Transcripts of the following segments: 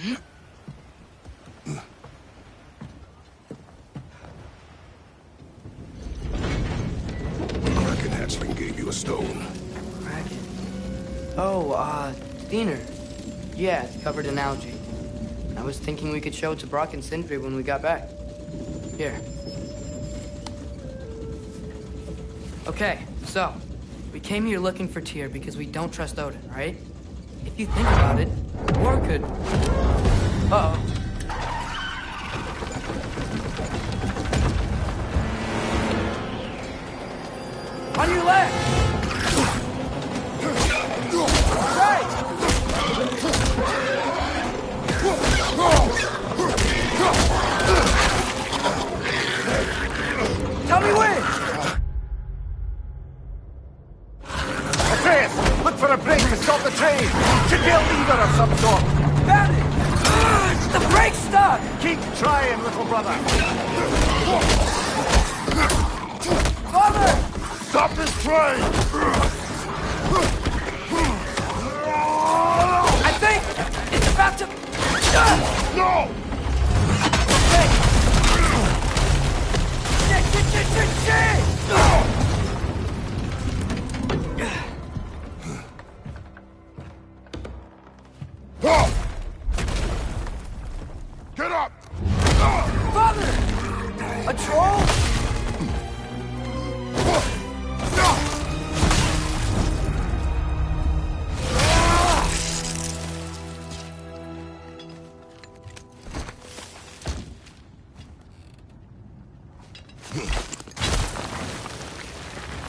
Kraken hatchling gave you a stone. Kraken? Oh, Diener. Yeah, it's covered in algae. I was thinking we could show it to Brock and Sindri when we got back. Here. Okay, so, we came here looking for Tyr because we don't trust Odin, right? If you think about it, war could... Uh-oh. On your left! Right! Tell me when! Look for a break to stop the train! Should be a lever of some sort! Found it! The brake's stuck! Keep trying, little brother! Father! Stop this train! I think it's about to... No! Hey! Shit! Get up! Father! A troll?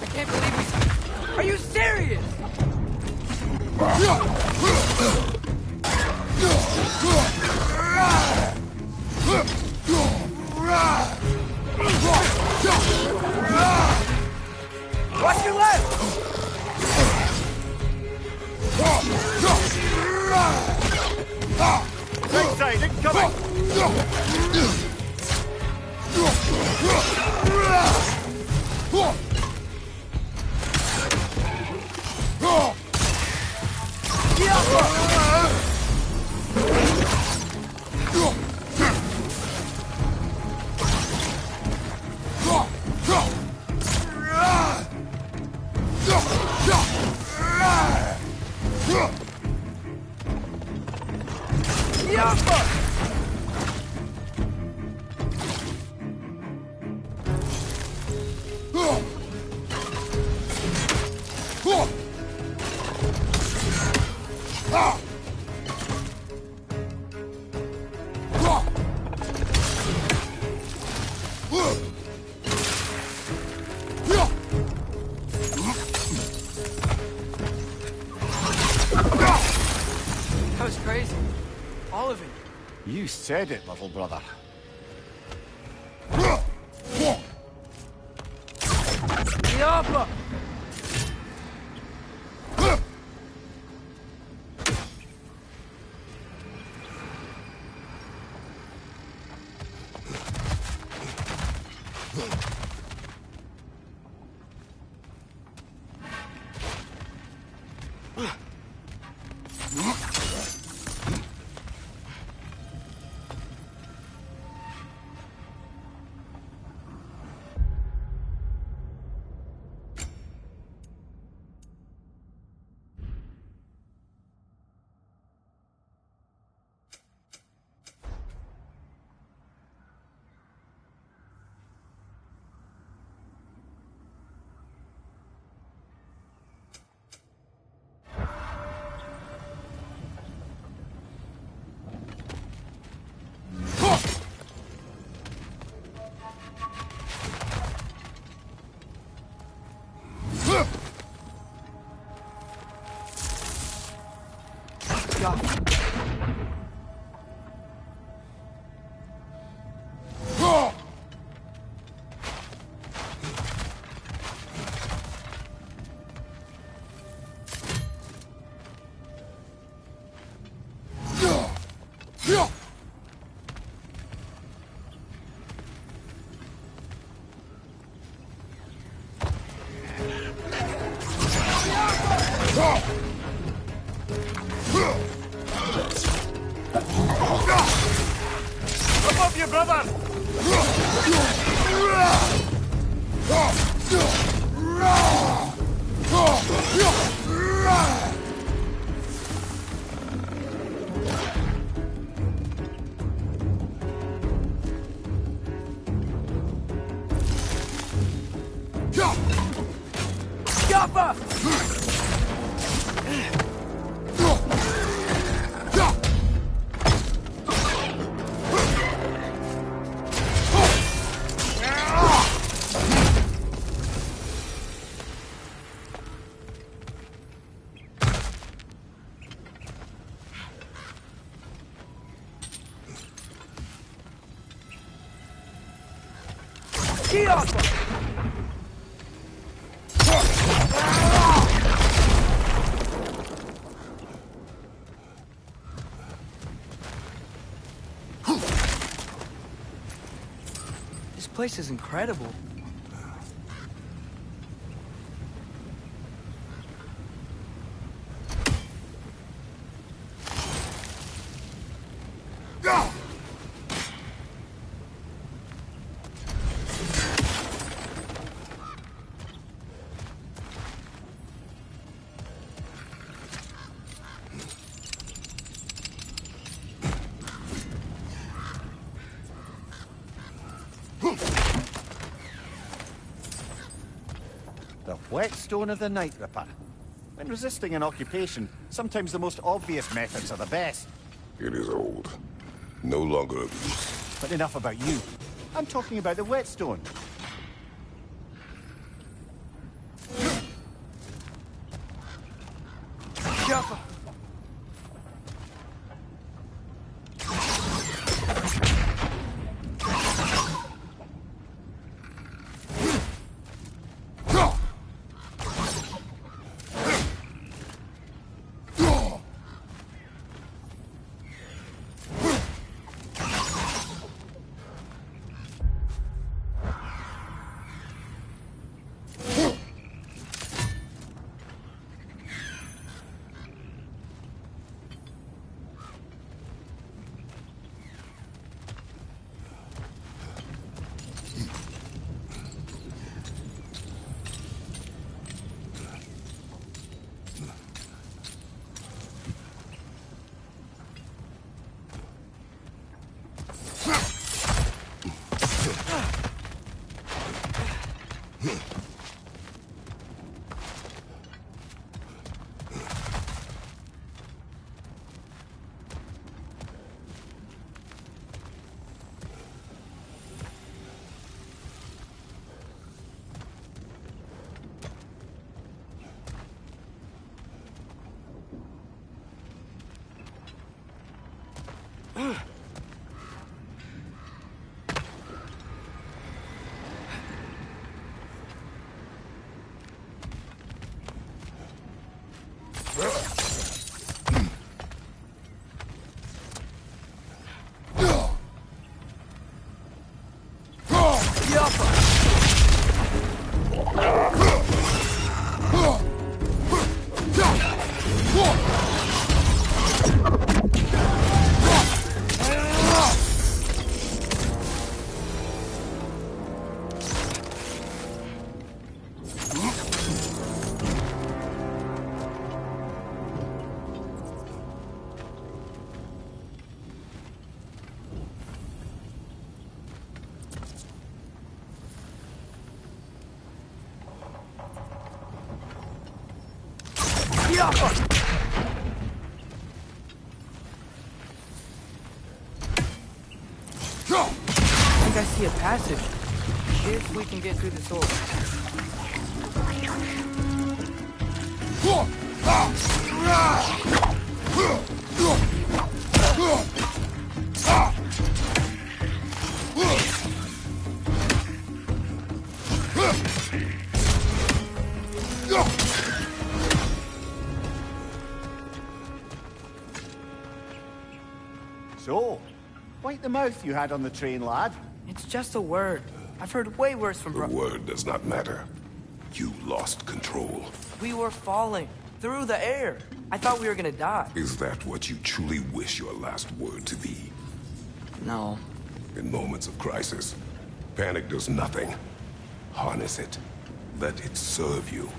I can't believe we... Are you serious? Watch your left! Right side, incoming! That was crazy. All of it. You said it, little brother. Yappa! off you, brother! Jaffa! This place is incredible. The whetstone of the Night Ripper. When resisting an occupation, sometimes the most obvious methods are the best. It is old. No longer of use. But enough about you. I'm talking about the whetstone. Jaffa! I think I see a passage. If we can get through this hole. So, wipe the mouth you had on the train, lad. It's just a word. I've heard way worse from The word does not matter. You lost control. We were falling through the air. I thought we were gonna die. Is that what you truly wish your last word to be? No. In moments of crisis, panic does nothing. Harness it. Let it serve you.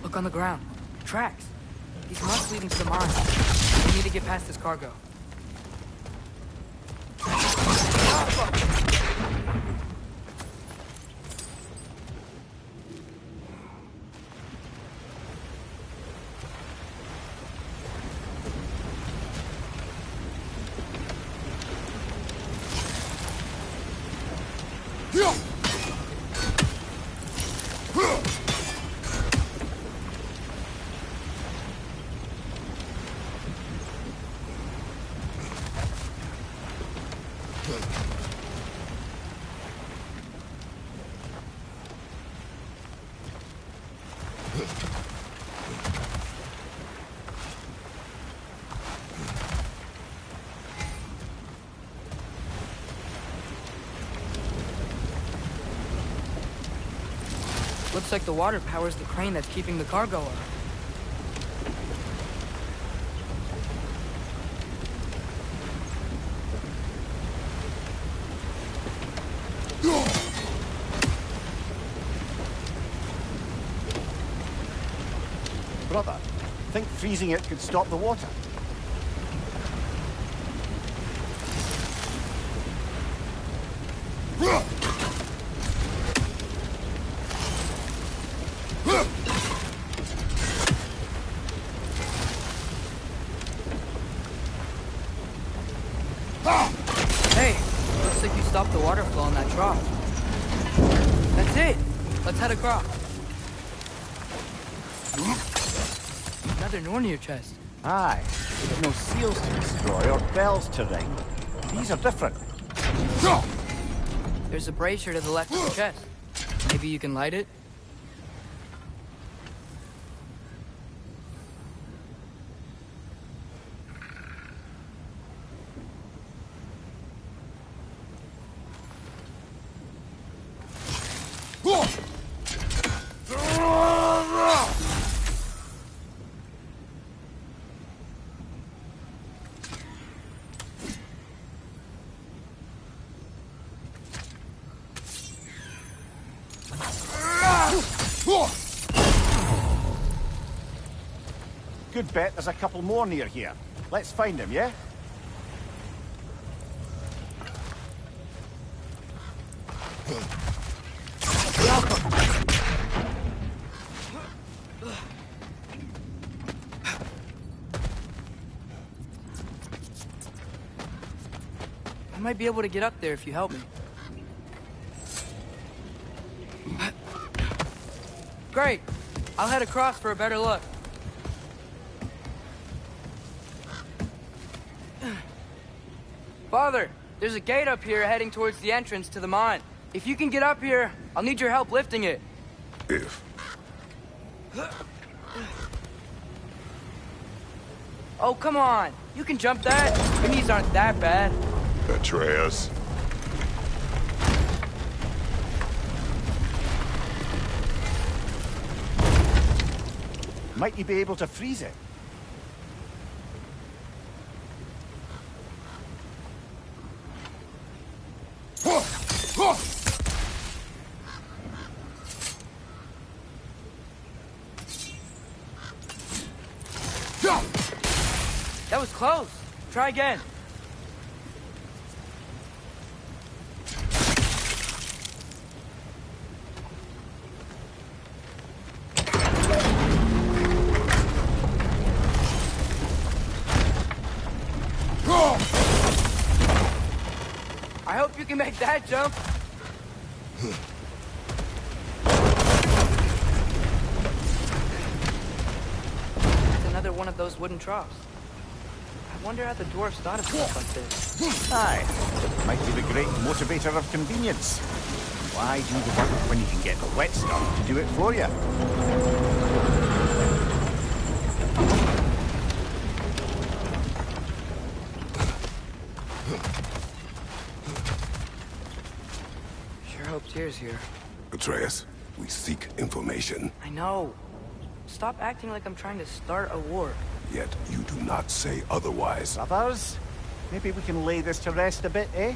Look on the ground. Tracks. These must lead into the mine. We need to get past this cargo. Looks like the water powers the crane that's keeping the cargo up. Brother, think freezing it could stop the water? Hey, looks like you stopped the water flow in that trough. That's it. Let's head across. Another Nornir chest. Aye, but no seals to destroy or bells to ring. These are different. There's a brazier to the left of the chest. Maybe you can light it? Good bet there's a couple more near here. Let's find them, yeah? I might be able to get up there if you help me. Great! I'll head across for a better look. Father, there's a gate up here heading towards the entrance to the mine. If you can get up here, I'll need your help lifting it. If. Oh, come on. You can jump that. Your knees aren't that bad. Atreus. Might you be able to freeze it? That was close. Try again. I hope you can make that jump. It's another one of those wooden troughs. I wonder how the dwarves thought of stuff like this. Aye. Might be the great motivator of convenience. Why do the work when you can get the wet stuff to do it for you? Sure hope Tyr's here. Atreus, we seek information, I know. Stop acting like I'm trying to start a war. yet you do not say otherwise. Brothers, maybe we can lay this to rest a bit, eh?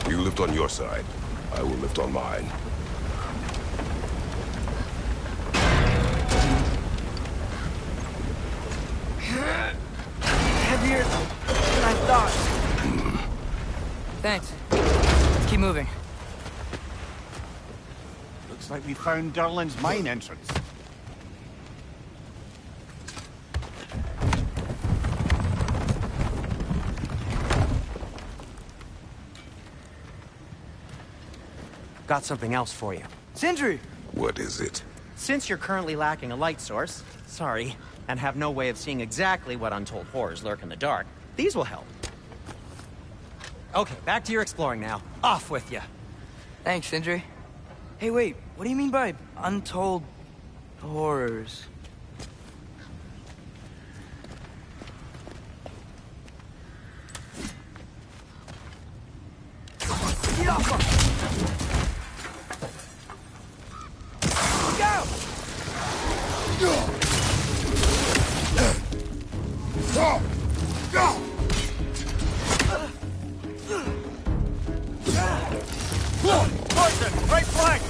You lift on your side. I will lift on mine. Heavier than I thought. Thanks. Let's keep moving. Looks like we found Durlin's mine entrance. Got something else for you. Sindri! What is it? Since you're currently lacking a light source, sorry, and have no way of seeing exactly what untold horrors lurk in the dark, these will help. Okay, back to your exploring now. Off with you. Thanks, Sindri. Hey, wait. What do you mean by untold horrors? Poison! Right flank!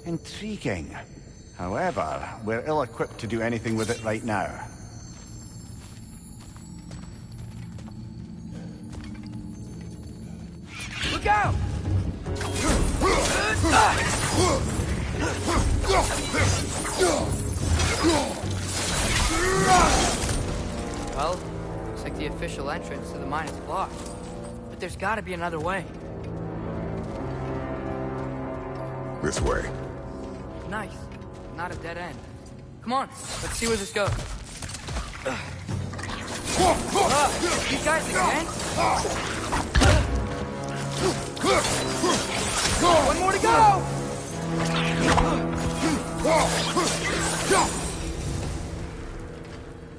Intriguing. However, we're ill-equipped to do anything with it right now. Look out! Well, looks like the official entrance to the mine is blocked. But there's gotta be another way. This way. Nice. Not a dead end. Come on, let's see where this goes. You guys again? One more to go!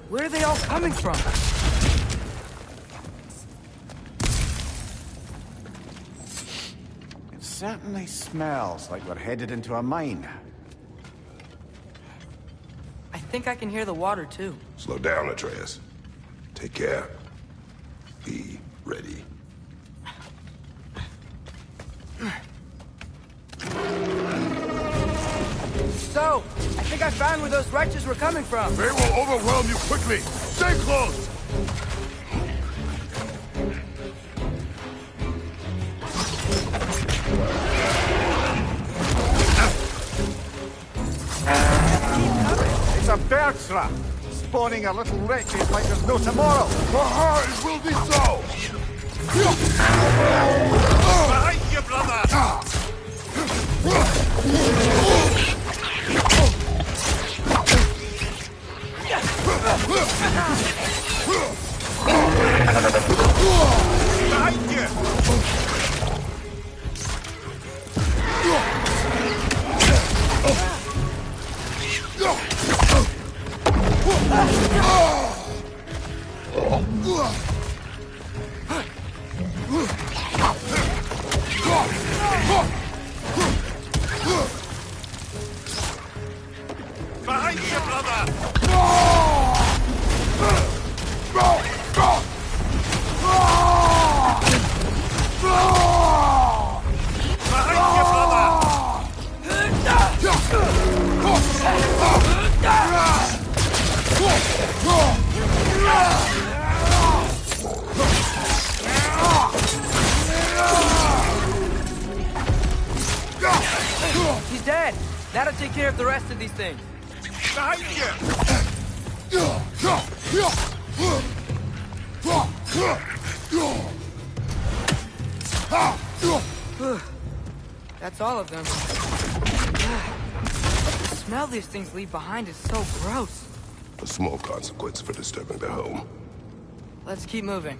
Where are they all coming from? It certainly smells like we're headed into a mine. I think I can hear the water, too. Slow down, Atreus. Take care. Be ready. So, I think I found where those wretches were coming from. They will overwhelm you quickly. Stay close! It's a bird trap, spawning a little wretches like there's no tomorrow. Aha, it will be so! Behind you, brother! Behind you! Behind you, brother! Behind you, brother! He's dead. That'll take care of the rest of these things. Behind you! That's all of them. The smell these things leave behind is so gross. A small consequence for disturbing their home. Let's keep moving.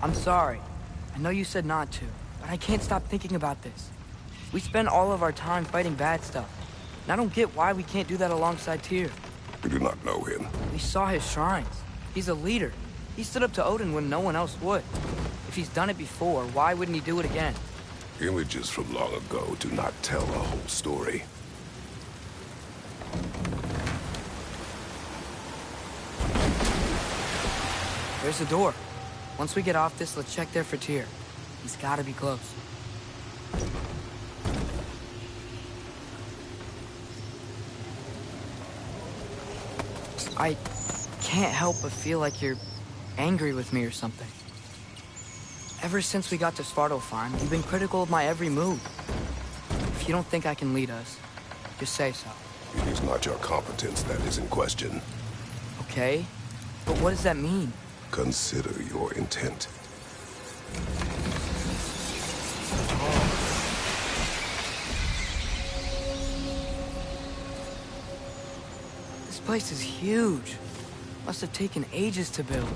I'm sorry. I know you said not to, but I can't stop thinking about this. We spend all of our time fighting bad stuff. And I don't get why we can't do that alongside Tyr. We do not know him. We saw his shrines. He's a leader. He stood up to Odin when no one else would. If he's done it before, why wouldn't he do it again? Images from long ago do not tell a whole story. There's a door. Once we get off this, let's check there for Tyr. He's gotta be close. I can't help but feel like you're angry with me or something. Ever since we got to Svartalfheim, you've been critical of my every move. If you don't think I can lead us, just say so. It is not your competence that is in question. Okay? But what does that mean? Consider your intent. This place is huge. Must have taken ages to build.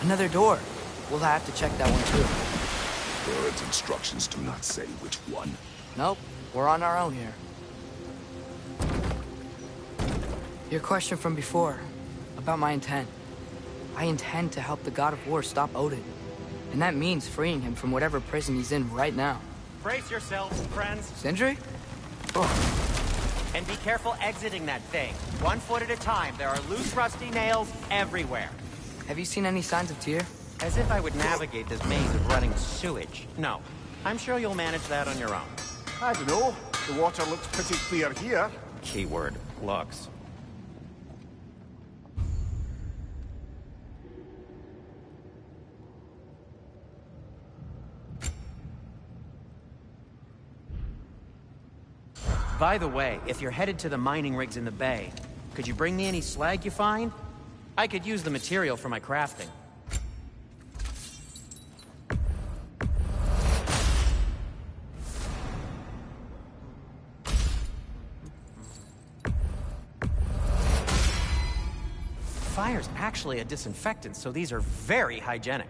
Another door. We'll have to check that one too. Bird's instructions do not say which one. Nope, we're on our own here. Your question from before, about my intent. I intend to help the God of War stop Odin. And that means freeing him from whatever prison he's in right now. Brace yourselves, friends, Sindri? and be careful exiting that thing. 1 foot at a time. There are loose, rusty nails everywhere. Have you seen any signs of Tyr? As if I would navigate this maze of running sewage. No. I'm sure you'll manage that on your own. I don't know. The water looks pretty clear here. Keyword, looks. By the way, if you're headed to the mining rigs in the bay, could you bring me any slag you find? I could use the material for my crafting. Fire's actually a disinfectant, so these are very hygienic.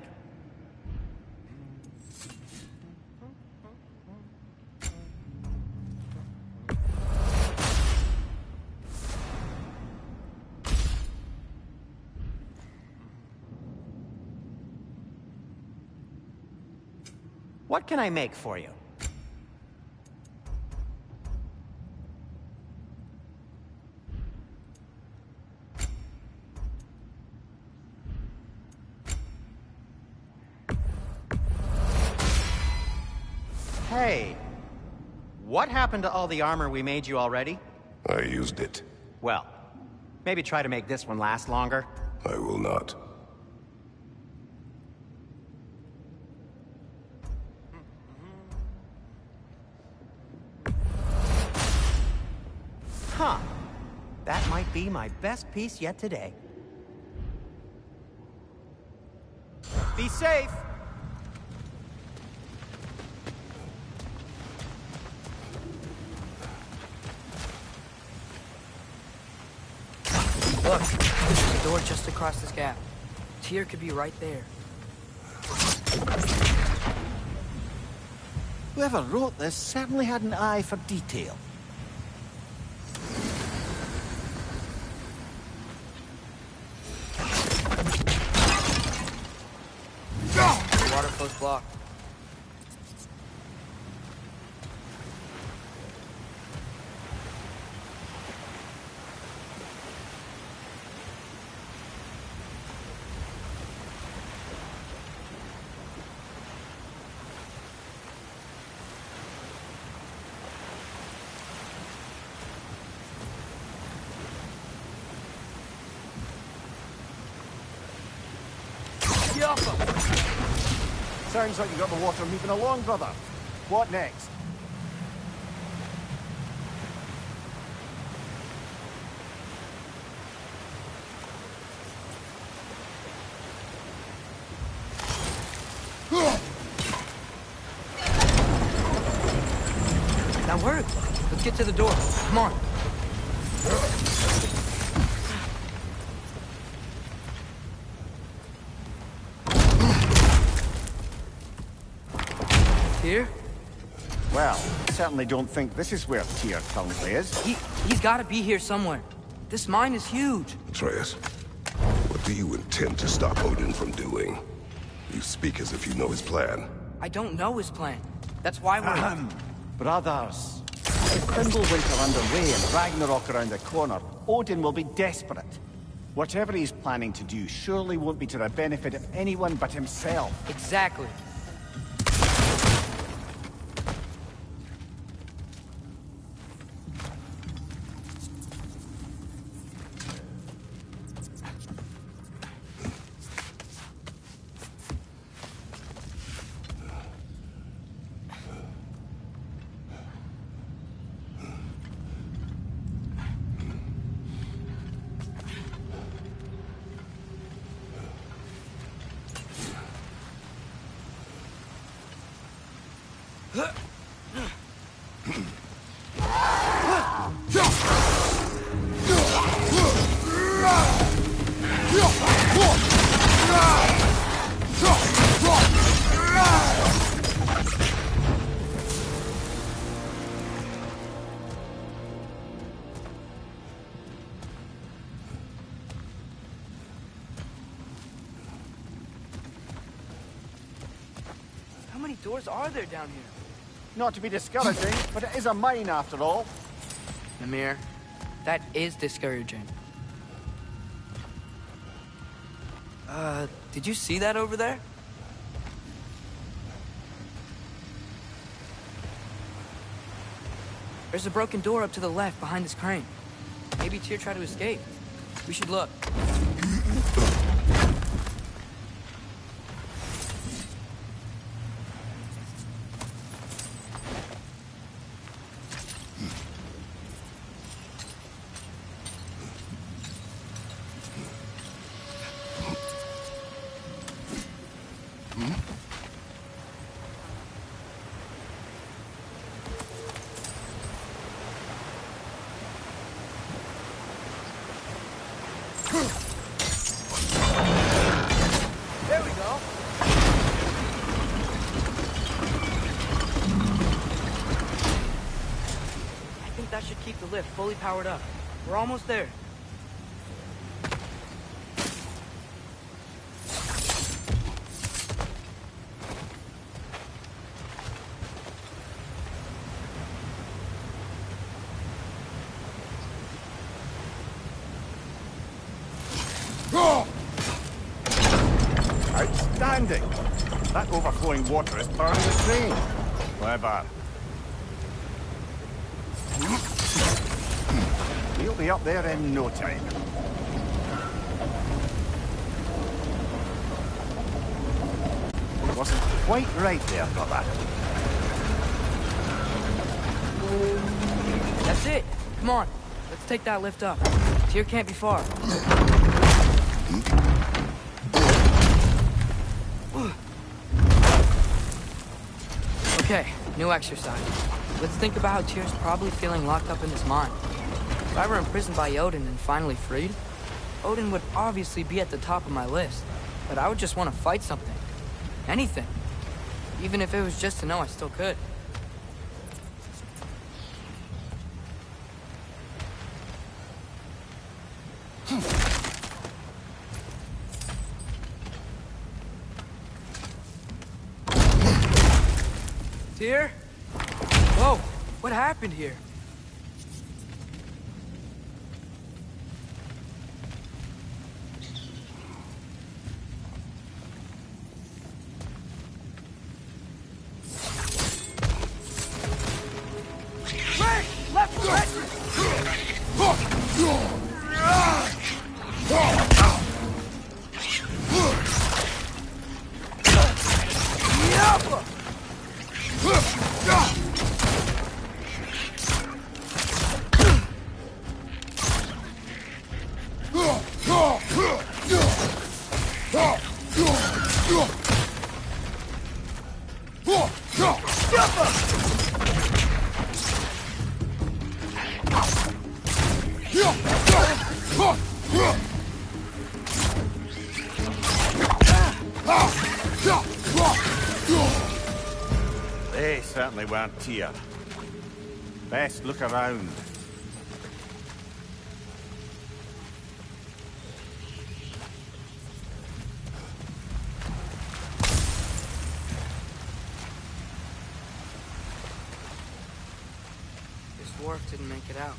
What can I make for you? Hey, what happened to all the armor we made you already? I used it. Well, maybe try to make this one last longer. I will not. Huh. That might be my best piece yet today. Be safe! Look, there's a door just across this gap. Tyr could be right there. Whoever wrote this certainly had an eye for detail. The water flow's blocked. Sounds like you got the water moving along, brother. What next? That worked. Let's get to the door. Come on. Tyr? Well, certainly don't think this is where Tyr currently is. He's gotta be here somewhere. This mine is huge. Atreus, what do you intend to stop Odin from doing? You speak as if you know his plan. I don't know his plan. That's why we're... Brothers, with Fimbulwinter underway and Ragnarok around the corner, Odin will be desperate. Whatever he's planning to do surely won't be to the benefit of anyone but himself. Exactly. How many doors are there down here? Not to be discouraging, but it is a mine after all. Mimir, that is discouraging. Did you see that over there? There's a broken door up to the left behind this crane. Maybe Tyr tried to escape. We should look. There we go. I think that should keep the lift fully powered up. We're almost there. Outstanding! That overflowing water is burning the train. Clever. We'll be up there in no time. Wasn't quite right there, brother. That's it. Come on. Let's take that lift up. Tyr can't be far. Okay, new exercise. Let's think about how Tyr's probably feeling locked up in this mine. If I were imprisoned by Odin and finally freed, Odin would obviously be at the top of my list. But I would just want to fight something. Anything. Even if it was just to know I still could. Tyr? Whoa, what happened here? Right! Left! Right! They certainly weren't Tyr. Best look around. This dwarf didn't make it out.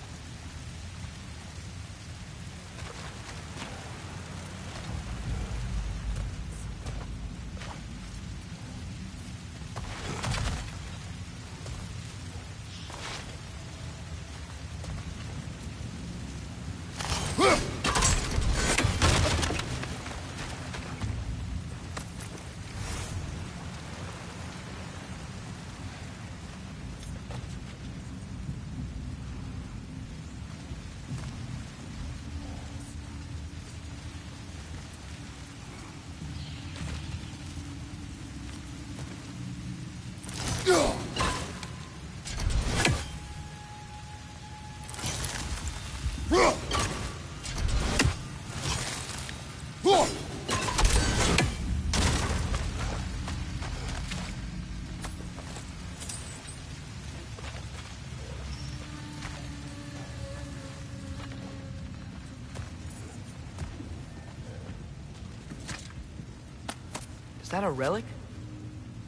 Is that a relic?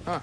Huh.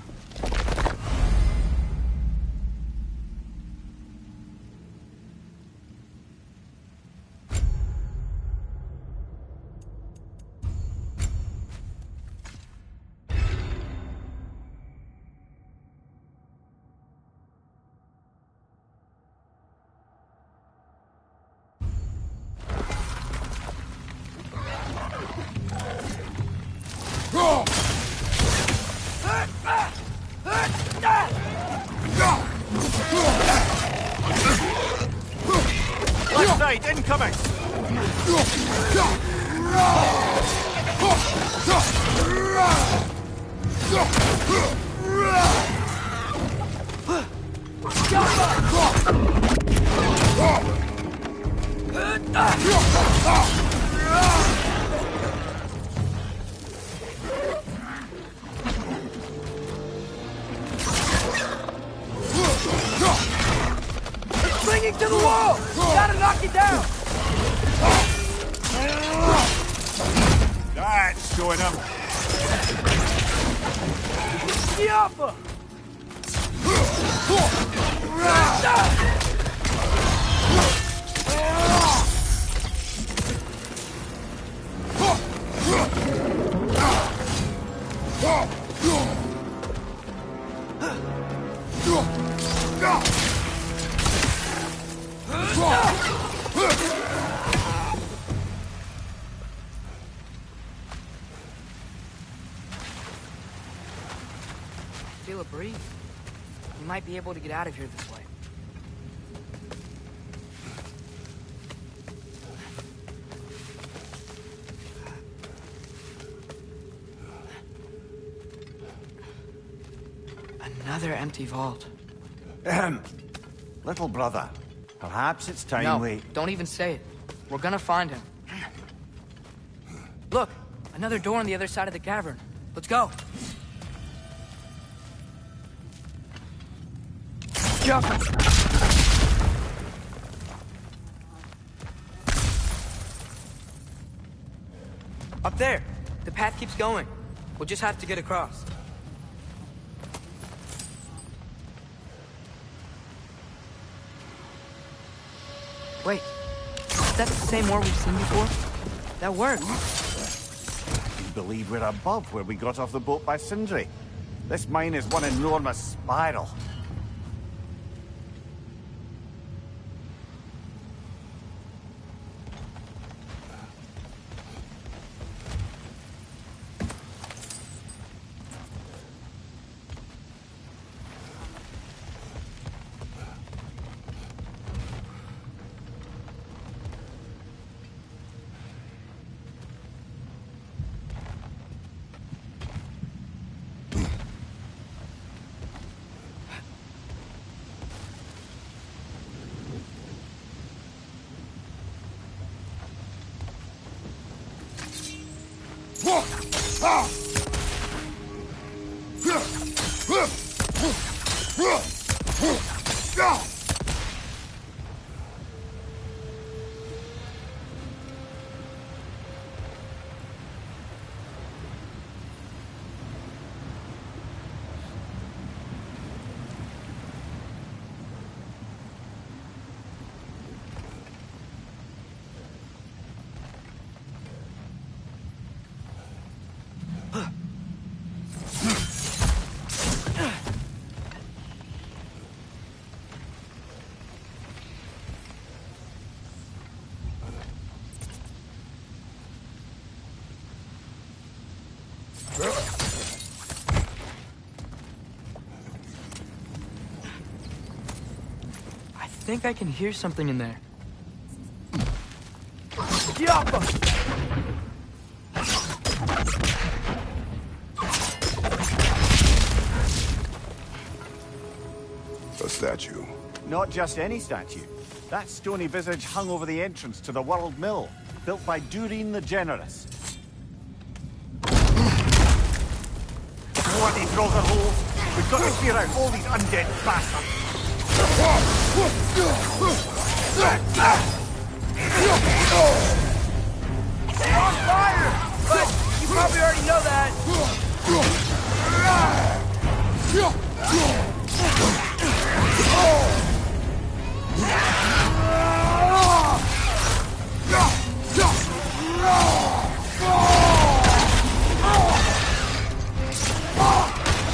showing up. Yappa! Feel a breeze. We might be able to get out of here this way. Another empty vault. Little brother, perhaps it's time No, we... don't even say it. We're gonna find him. Look, another door on the other side of the cavern. Let's go. Jump! Up there. The path keeps going. We'll just have to get across. Wait, is that the same door we've seen before? That works. I believe we're above where we got off the boat by Sindri. This mine is one enormous spiral. I think I can hear something in there. A statue. Not just any statue. That stony visage hung over the entrance to the World Mill, built by Durin the Generous. Bloody brother holes! We've got to clear out all these undead bastards! They're on fire! But you probably already know that.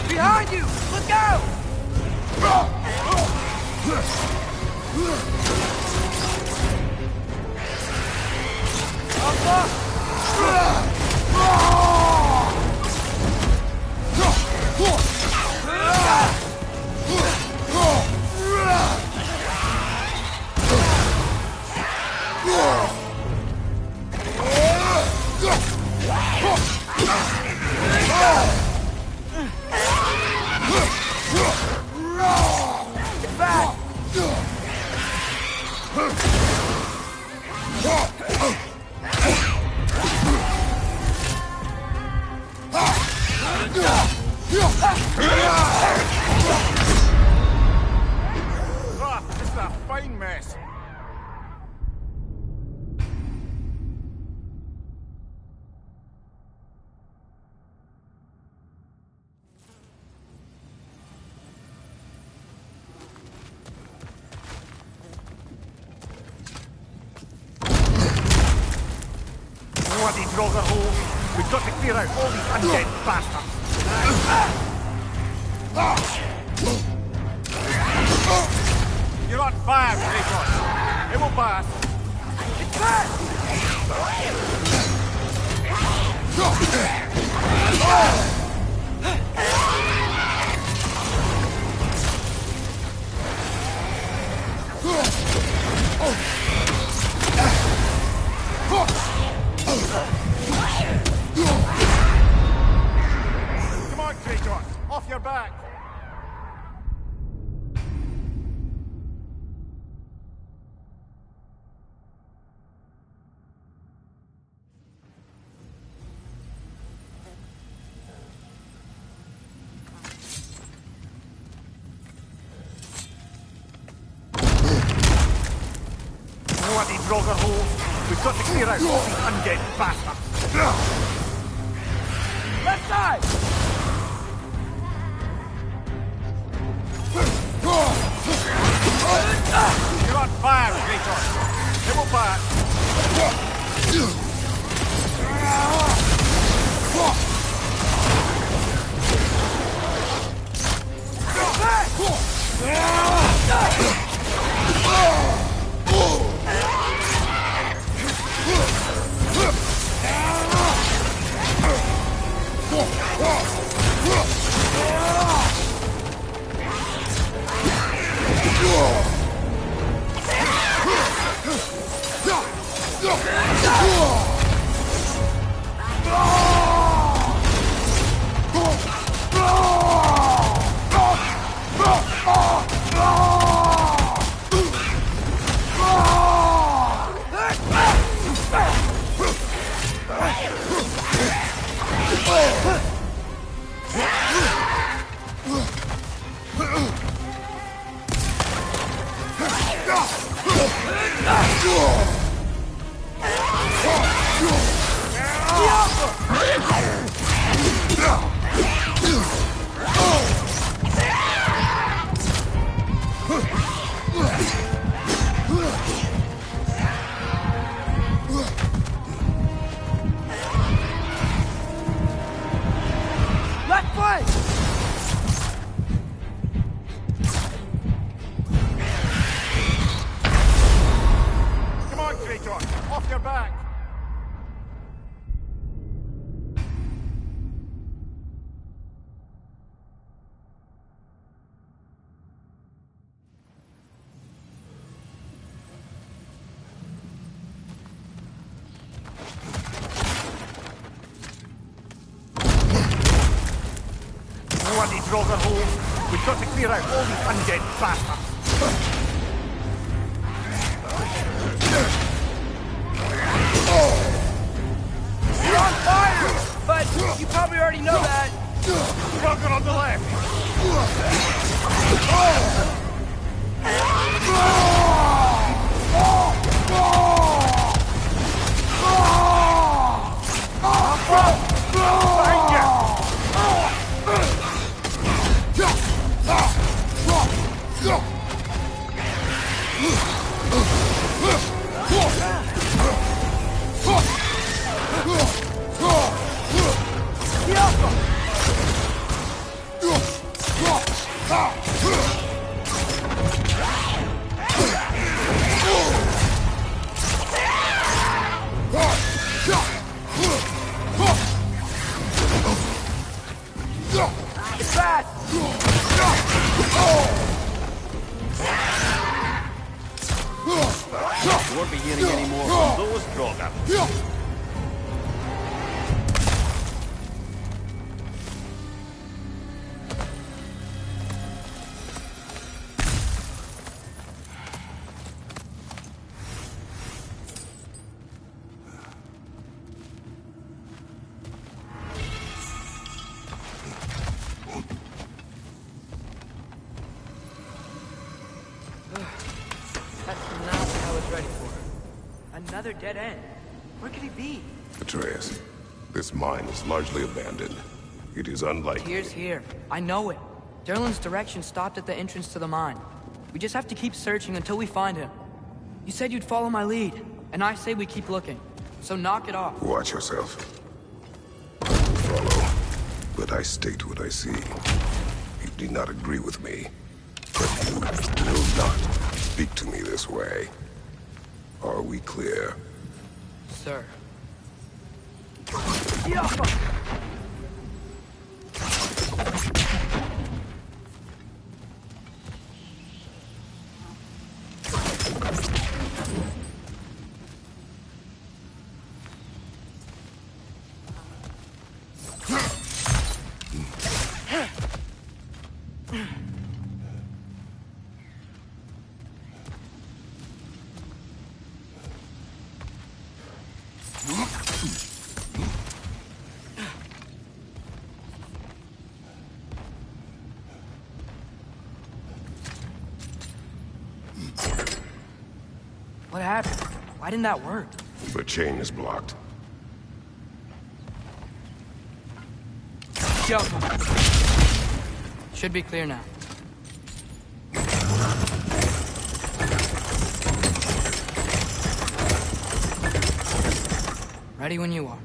Behind you! Look out! Bloody Draugr holes! We've got to clear out all these undead bastards! You're on fire, Kratos! It will pass! It's bad! Come on, Kratos! Off your back! Bloody Draugr holes! We've got to clear out all these undead bastards! Left side! You're on fire, Kratos! It will pass! Off your back! Bloody Draugr holes! We've got to clear out all these undead bastards! You're on fire! But you probably already know that. Draugr on the left! Behind you! It's bad! You won't be hearing any more from those Draugr. That's not what I was ready for. Another dead end. Where could he be? Atreus, this mine is largely abandoned. It is unlikely. Tyr's here. I know it. Derlin's direction stopped at the entrance to the mine. We just have to keep searching until we find him. You said you'd follow my lead, and I say we keep looking. So knock it off. Watch yourself. Follow, but I state what I see. You do not agree with me, but you will not speak to me this way. Are we clear? Sir. What happened? Why didn't that work? The chain is blocked. Jump! Should be clear now. Ready when you are.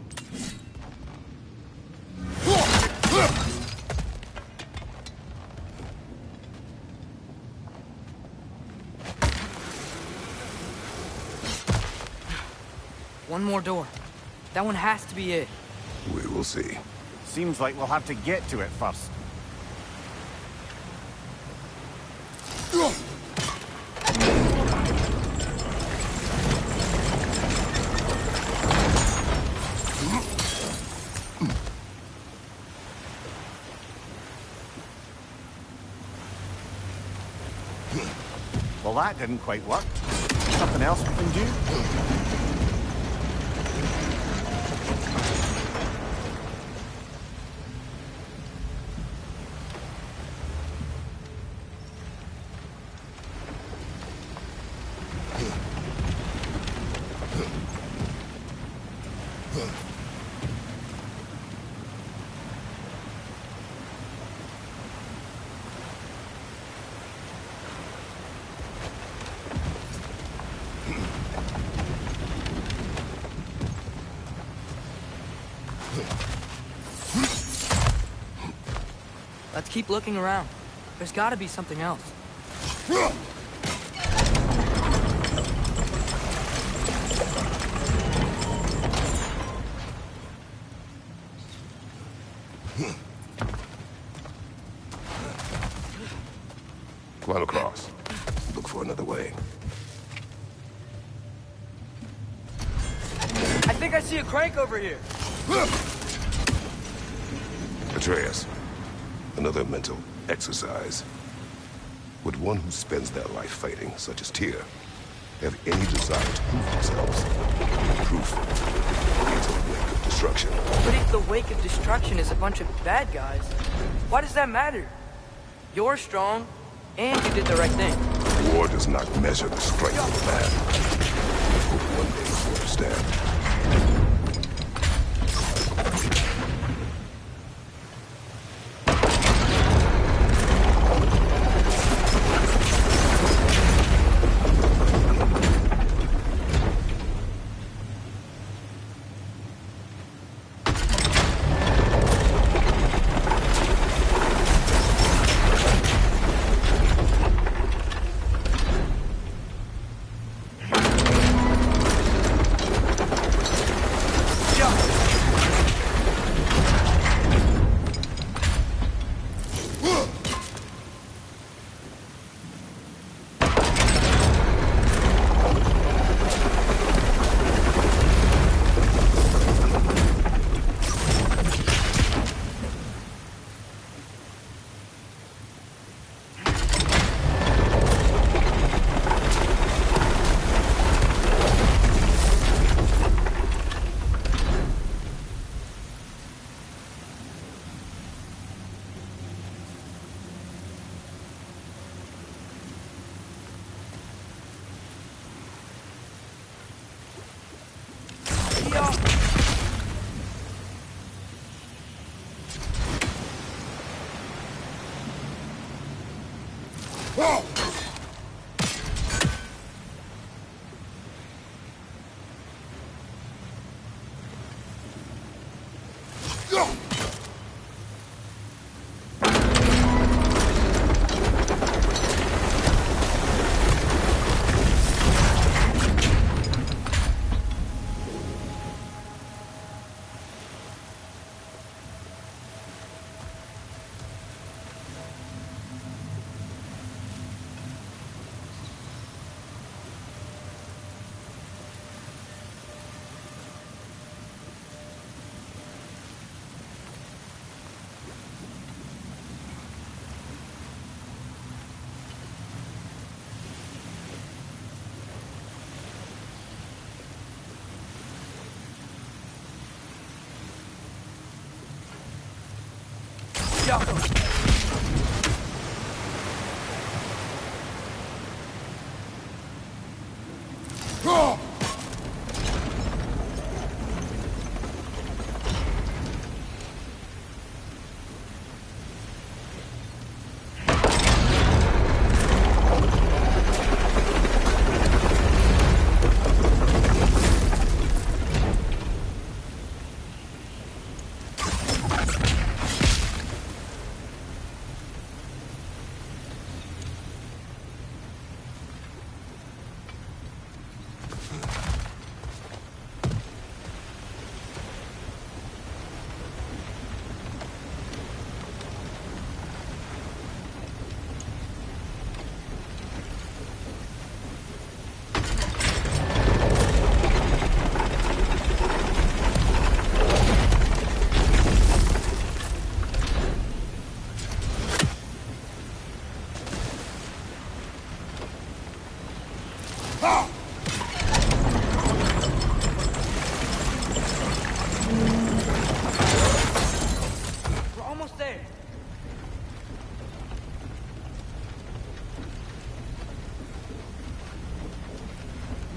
One more door. That one has to be it. We will see. Seems like we'll have to get to it first. Well, that didn't quite work. Something else we can do? Let's keep looking around. There's gotta be something else. Climb across. Look for another way. I think I see a crank over here. Atreus, another mental exercise. Would one who spends their life fighting, such as Tyr, have any desire to prove themselves? Proof leads a wake of destruction. But if the wake of destruction is a bunch of bad guys, why does that matter? You're strong, and you did the right thing. War does not measure the strength of a man. I hope one day you understand.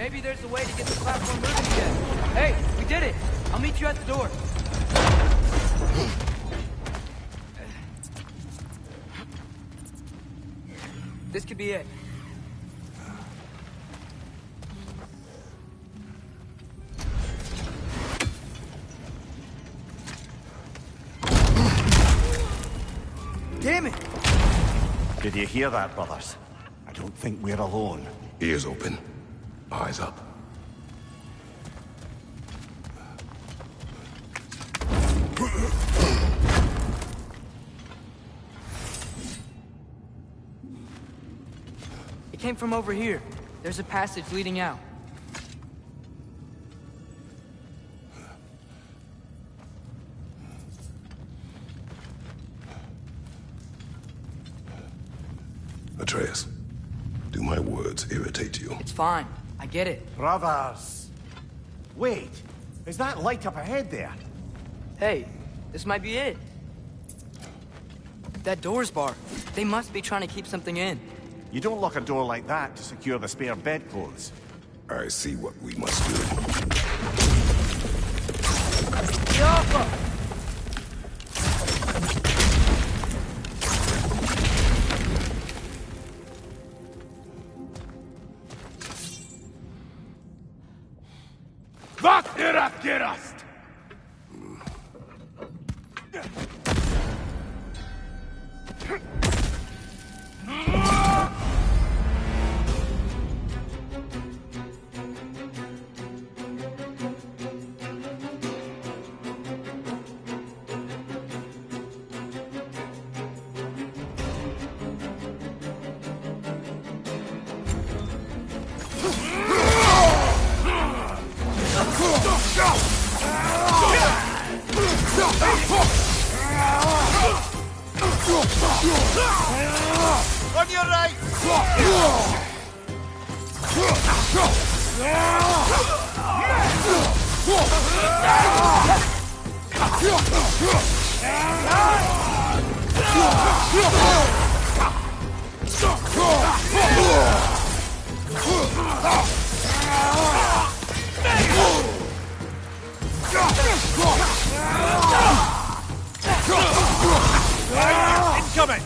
Maybe there's a way to get the platform moving again. Hey, we did it! I'll meet you at the door. This could be it. Damn it! Did you hear that, brothers? I don't think we're alone. Ears open. Eyes up. It came from over here. There's a passage leading out. Atreus, do my words irritate you? It's fine. I get it. Brothers! Wait! Is that light up ahead there? Hey, this might be it. That door's barred. They must be trying to keep something in. You don't lock a door like that to secure the spare bedclothes. I see what we must do. Yoppa! Wat erat gerast! On your right! Incoming!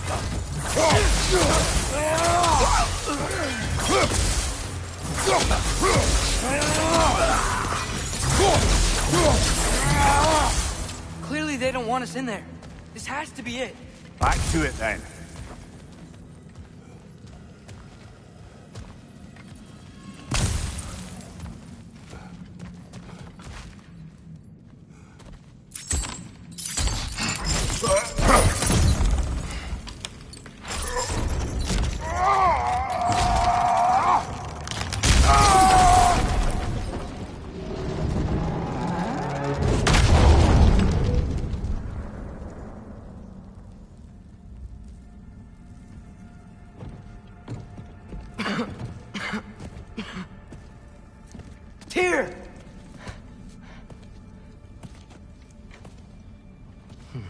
Clearly Surely they don't want us in there. This has to be it. Back to it then. Here!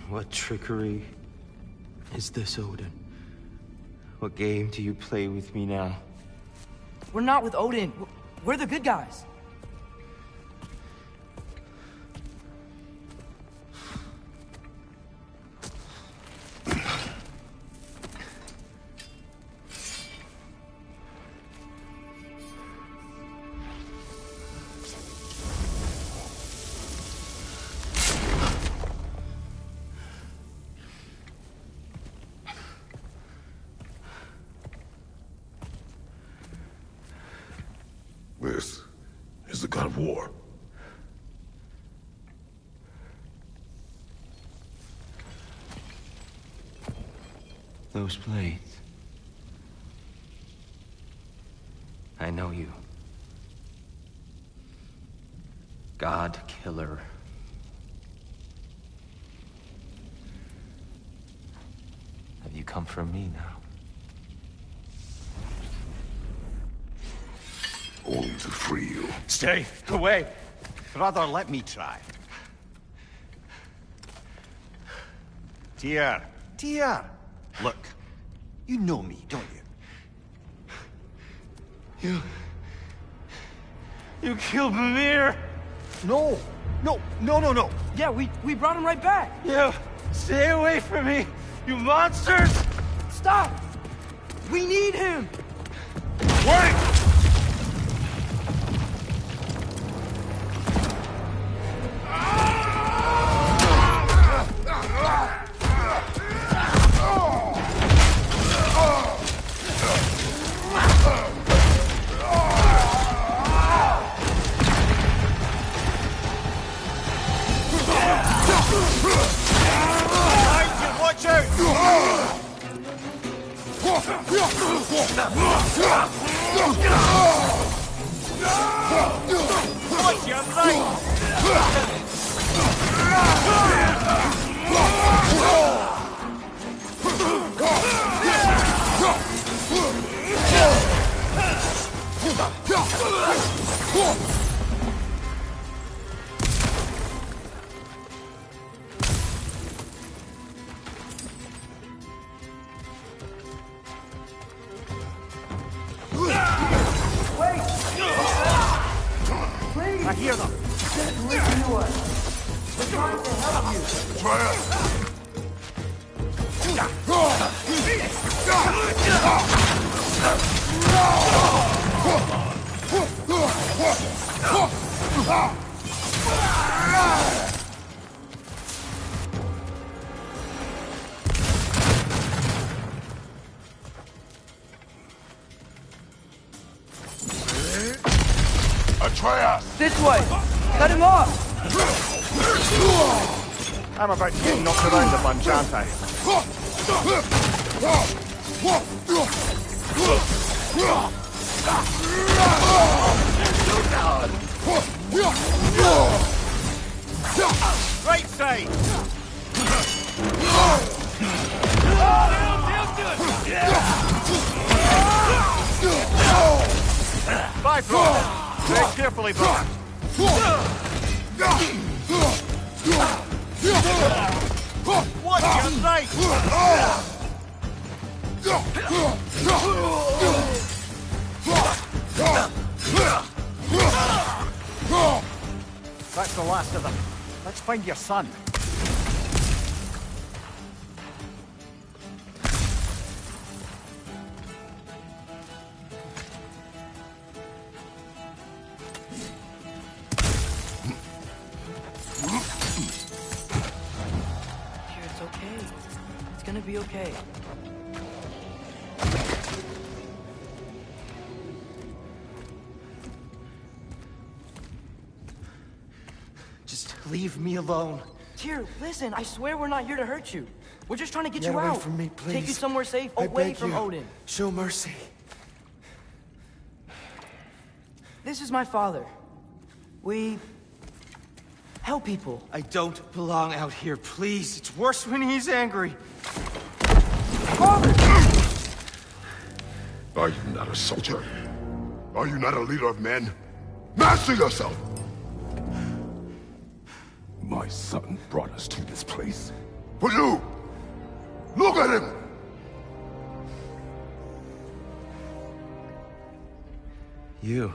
What trickery is this, Odin? What game do you play with me now? We're not with Odin. We're the good guys. This is the god of war. Those blades. I know you. God Killer. Have you come for me now? Only to free you. Stay away. Brother, let me try. Tyr. Tyr. Look, you know me, don't you? You killed Mimir! No. No. Yeah, we brought him right back. You stay away from me, you monsters! Stop! We need him! Wait! Watch out! Watch your right! I hear them. Just listen to us. We're trying to help you. Try us! Atreus! This way! Cut him off! I'm about to get knocked around a bunch, aren't I? Right side! Bye, brother. Tread carefully, brother. Watch your right! That's the last of them. Let's find your son. gonna be okay. Just leave me alone. Tyr, listen, I swear we're not here to hurt you. We're just trying to get you away out. from me, please. Take you somewhere safe, I away beg from you. Odin. Show mercy. This is my father. We help people. I don't belong out here, please. It's worse when he's angry. Father! Are you not a soldier? Are you not a leader of men? Master yourself! My son brought us to this place. For you! Look at him! You.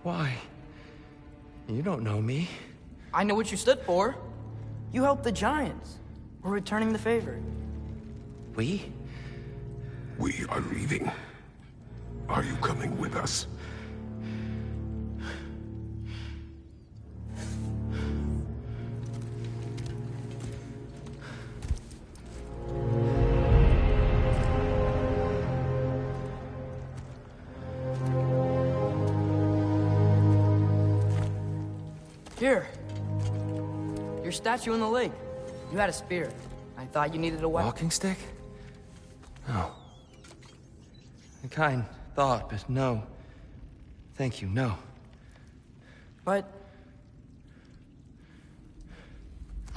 Why? You don't know me. I know what you stood for. You helped the Giants. We're returning the favor. We? We are leaving. Are you coming with us? Here. Your statue in the lake. You had a spear. I thought you needed a weapon. Walking stick? No. A kind thought, but no. Thank you, no. But...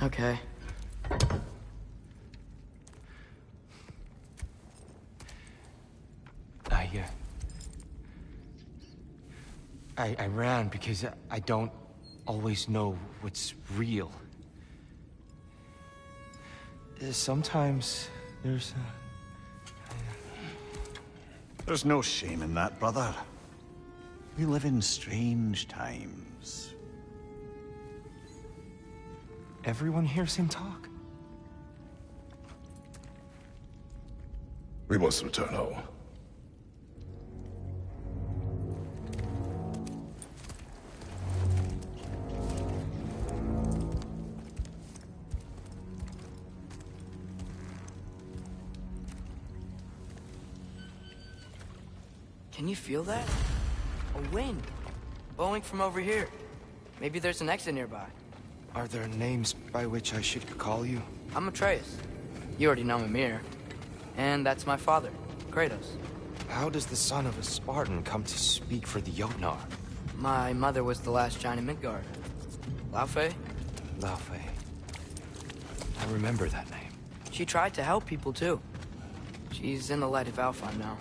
okay. I ran because I don't always know what's real. Sometimes there's There's no shame in that, brother. We live in strange times. Everyone hears him talk. We must return home. Can you feel that? A wind. Blowing from over here. Maybe there's an exit nearby. Are there names by which I should call you? I'm Atreus. You already know Mimir. And that's my father, Kratos. How does the son of a Spartan come to speak for the Jotnar? My mother was the last giant in Midgard. Laufey? Laufey. I remember that name. She tried to help people too. She's in the light of Alfheim now.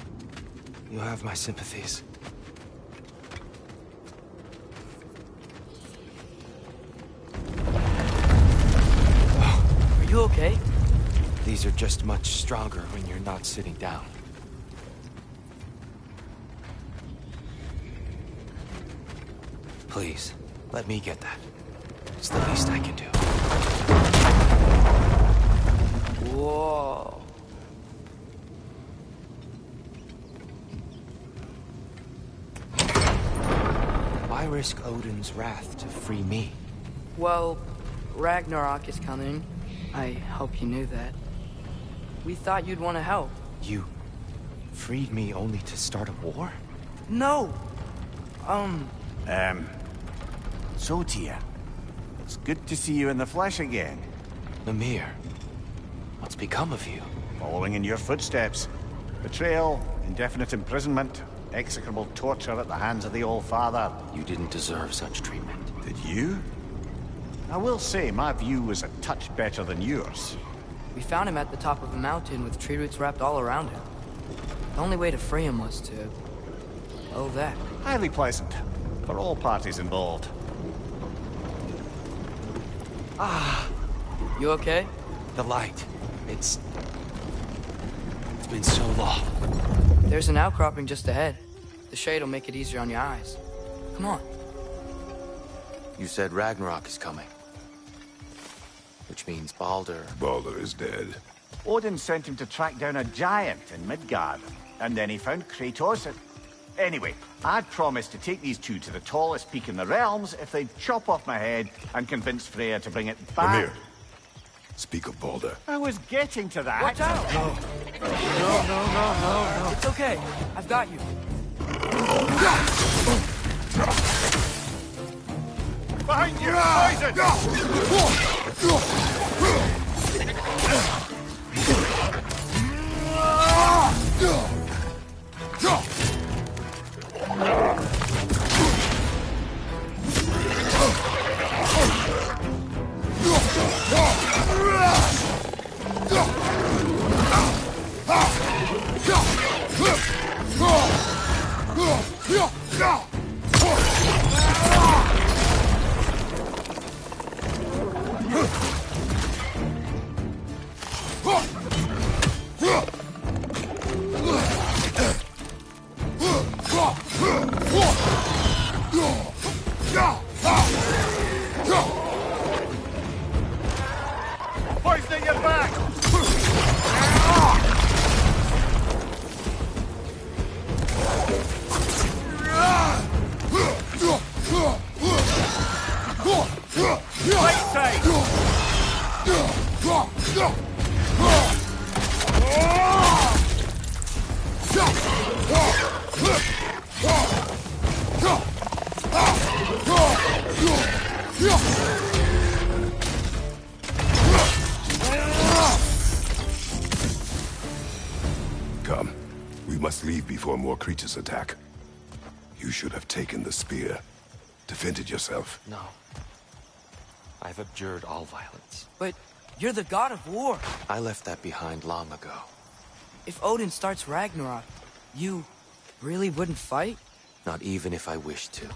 You have my sympathies. Are you okay? These are just much stronger when you're not sitting down. Please, let me get that. It's the least I can do. Whoa. Why risk Odin's wrath to free me? Well, Ragnarok is coming. I hope you knew that. We thought you'd want to help. You freed me only to start a war? No! So, Tyr, it's good to see you in the flesh again. Mimir, what's become of you? Following in your footsteps. Betrayal, indefinite imprisonment, execrable torture at the hands of the Old Father. You didn't deserve such treatment. Did you? I will say, my view was a touch better than yours. We found him at the top of a mountain with tree roots wrapped all around him. The only way to free him was to... oh, that. Highly pleasant, for all parties involved. You okay? The light. It's been so long. There's an outcropping just ahead. The shade will make it easier on your eyes. Come on. You said Ragnarok is coming. Which means Baldur. Baldur is dead. Odin sent him to track down a giant in Midgard, and then he found Kratos. Anyway, I'd promised to take these two to the tallest peak in the realms if they'd chop off my head and convince Freya to bring it back. Mimir, Speak of Baldur. I was getting to that. Watch out! No. It's okay. I've got you. Behind you! Poisoning your back! Right side! Come. We must leave before more creatures attack. You should have taken the spear. Defended yourself. No. I've abjured all violence. But you're the god of war. I left that behind long ago. If Odin starts Ragnarok, you really wouldn't fight? Not even if I wished to.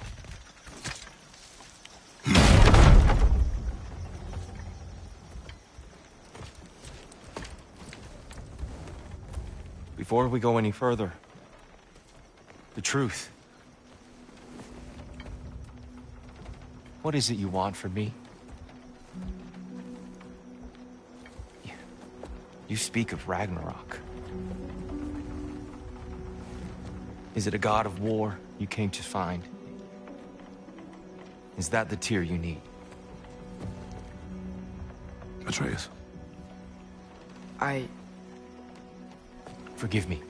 Before we go any further, the truth. What is it you want from me? You speak of Ragnarok. Is it a god of war you came to find? Is that the tear you need? Atreus. Forgive me.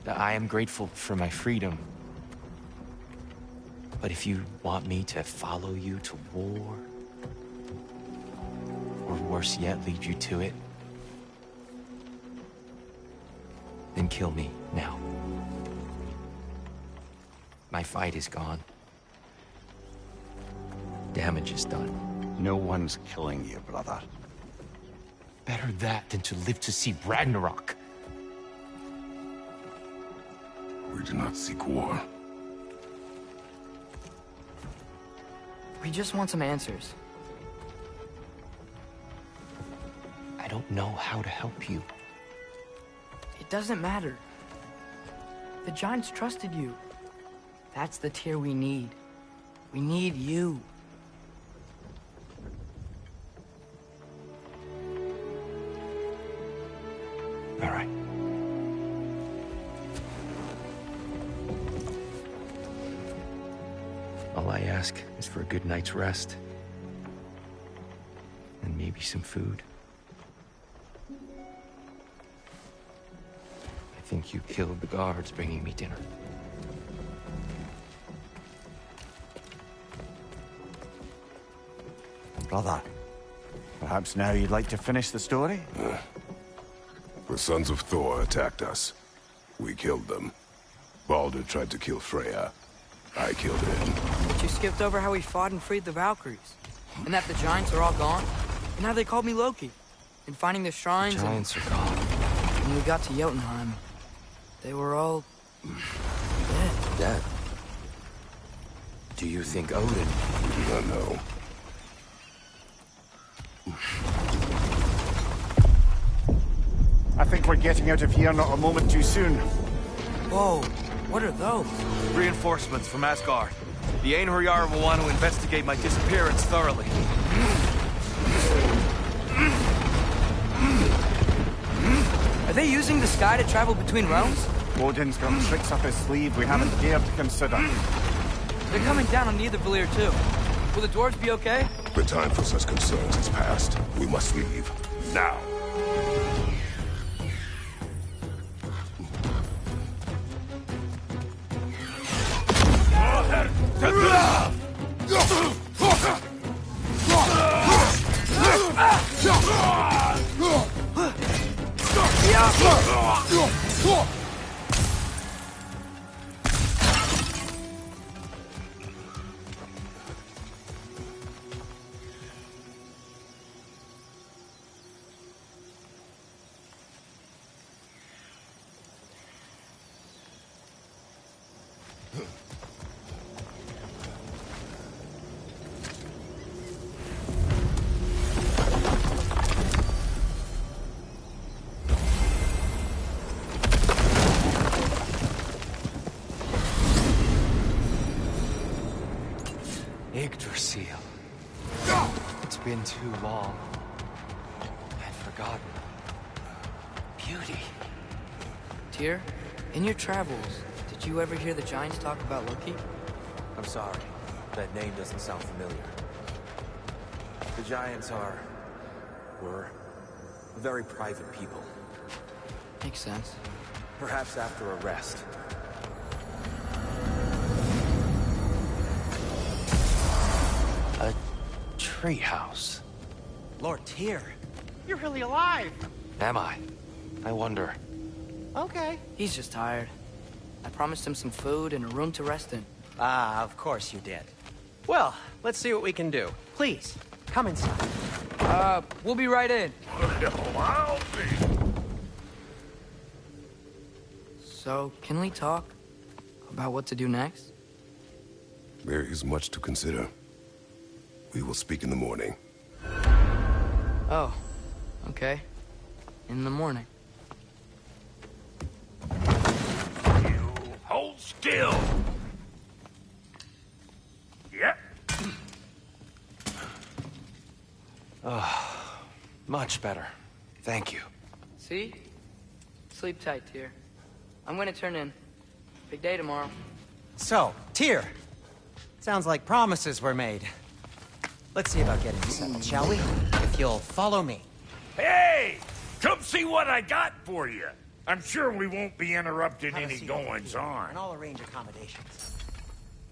I am grateful for my freedom. But if you want me to follow you to war, or worse yet, lead you to it, then kill me now. My fight is gone. Damage is done. No one's killing you, brother. Better that than to live to see Ragnarok. We do not seek war. We just want some answers. I don't know how to help you. It doesn't matter. The Giants trusted you. That's the Tyr we need. We need you. All right. All I ask is for a good night's rest. And maybe some food. I think you killed the guards bringing me dinner. Brother, perhaps now you'd like to finish the story? The sons of Thor attacked us. We killed them. Baldur tried to kill Freya. I killed him. But you skipped over how we fought and freed the Valkyries. And that the Giants are all gone. And how they called me Loki. And finding the shrines Giants are gone. and when we got to Jotunheim, they were all... dead. Dead? Do you think Odin... We do not know. I think we're getting out of here not a moment too soon. Whoa, what are those? Reinforcements from Asgard. The Einherjar will want to investigate my disappearance thoroughly. Are they using the sky to travel between realms? Odin's got tricks up his sleeve we haven't dared to consider. They're coming down on the Valir too. Will the dwarves be okay? The time for such concerns is past. We must leave. Now. It's been too long. I'd forgotten. Beauty. Tyr, in your travels, did you ever hear the Giants talk about Loki? I'm sorry. That name doesn't sound familiar. The Giants were very private people. Makes sense. Perhaps after a rest. A treehouse. Lord Tyr, you're really alive! Am I? I wonder. Okay. He's just tired. I promised him some food and a room to rest in. Ah, of course you did. Well, let's see what we can do. Please, come inside. We'll be right in. I'll be. So, can we talk about what to do next? There is much to consider. We will speak in the morning. Oh, okay. In the morning. You hold still. Yep. Much better. Thank you. See? Sleep tight, Tyr. I'm gonna turn in. Big day tomorrow. So, Tyr. Sounds like promises were made. Let's see about getting settled, shall we? If you'll follow me. Hey! Come see what I got for you. I'm sure we won't be interrupting Have a any seat, goings Tyr, on. And I'll arrange accommodations.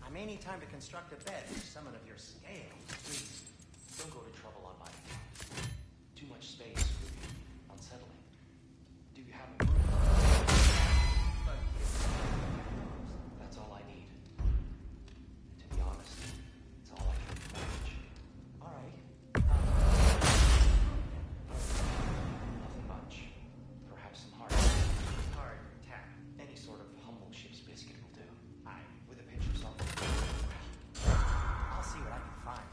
I may need time to construct a bed for someone of your scale. Please, don't go to trouble on my behalf. Too much space would be unsettling. Do you have a room? That's all I need. To be honest, it's all I can manage. All right. Nothing much. Perhaps some hard tack. Any sort of humble ship's biscuit will do. Aye, with a pinch of salt. I'll see what I can find.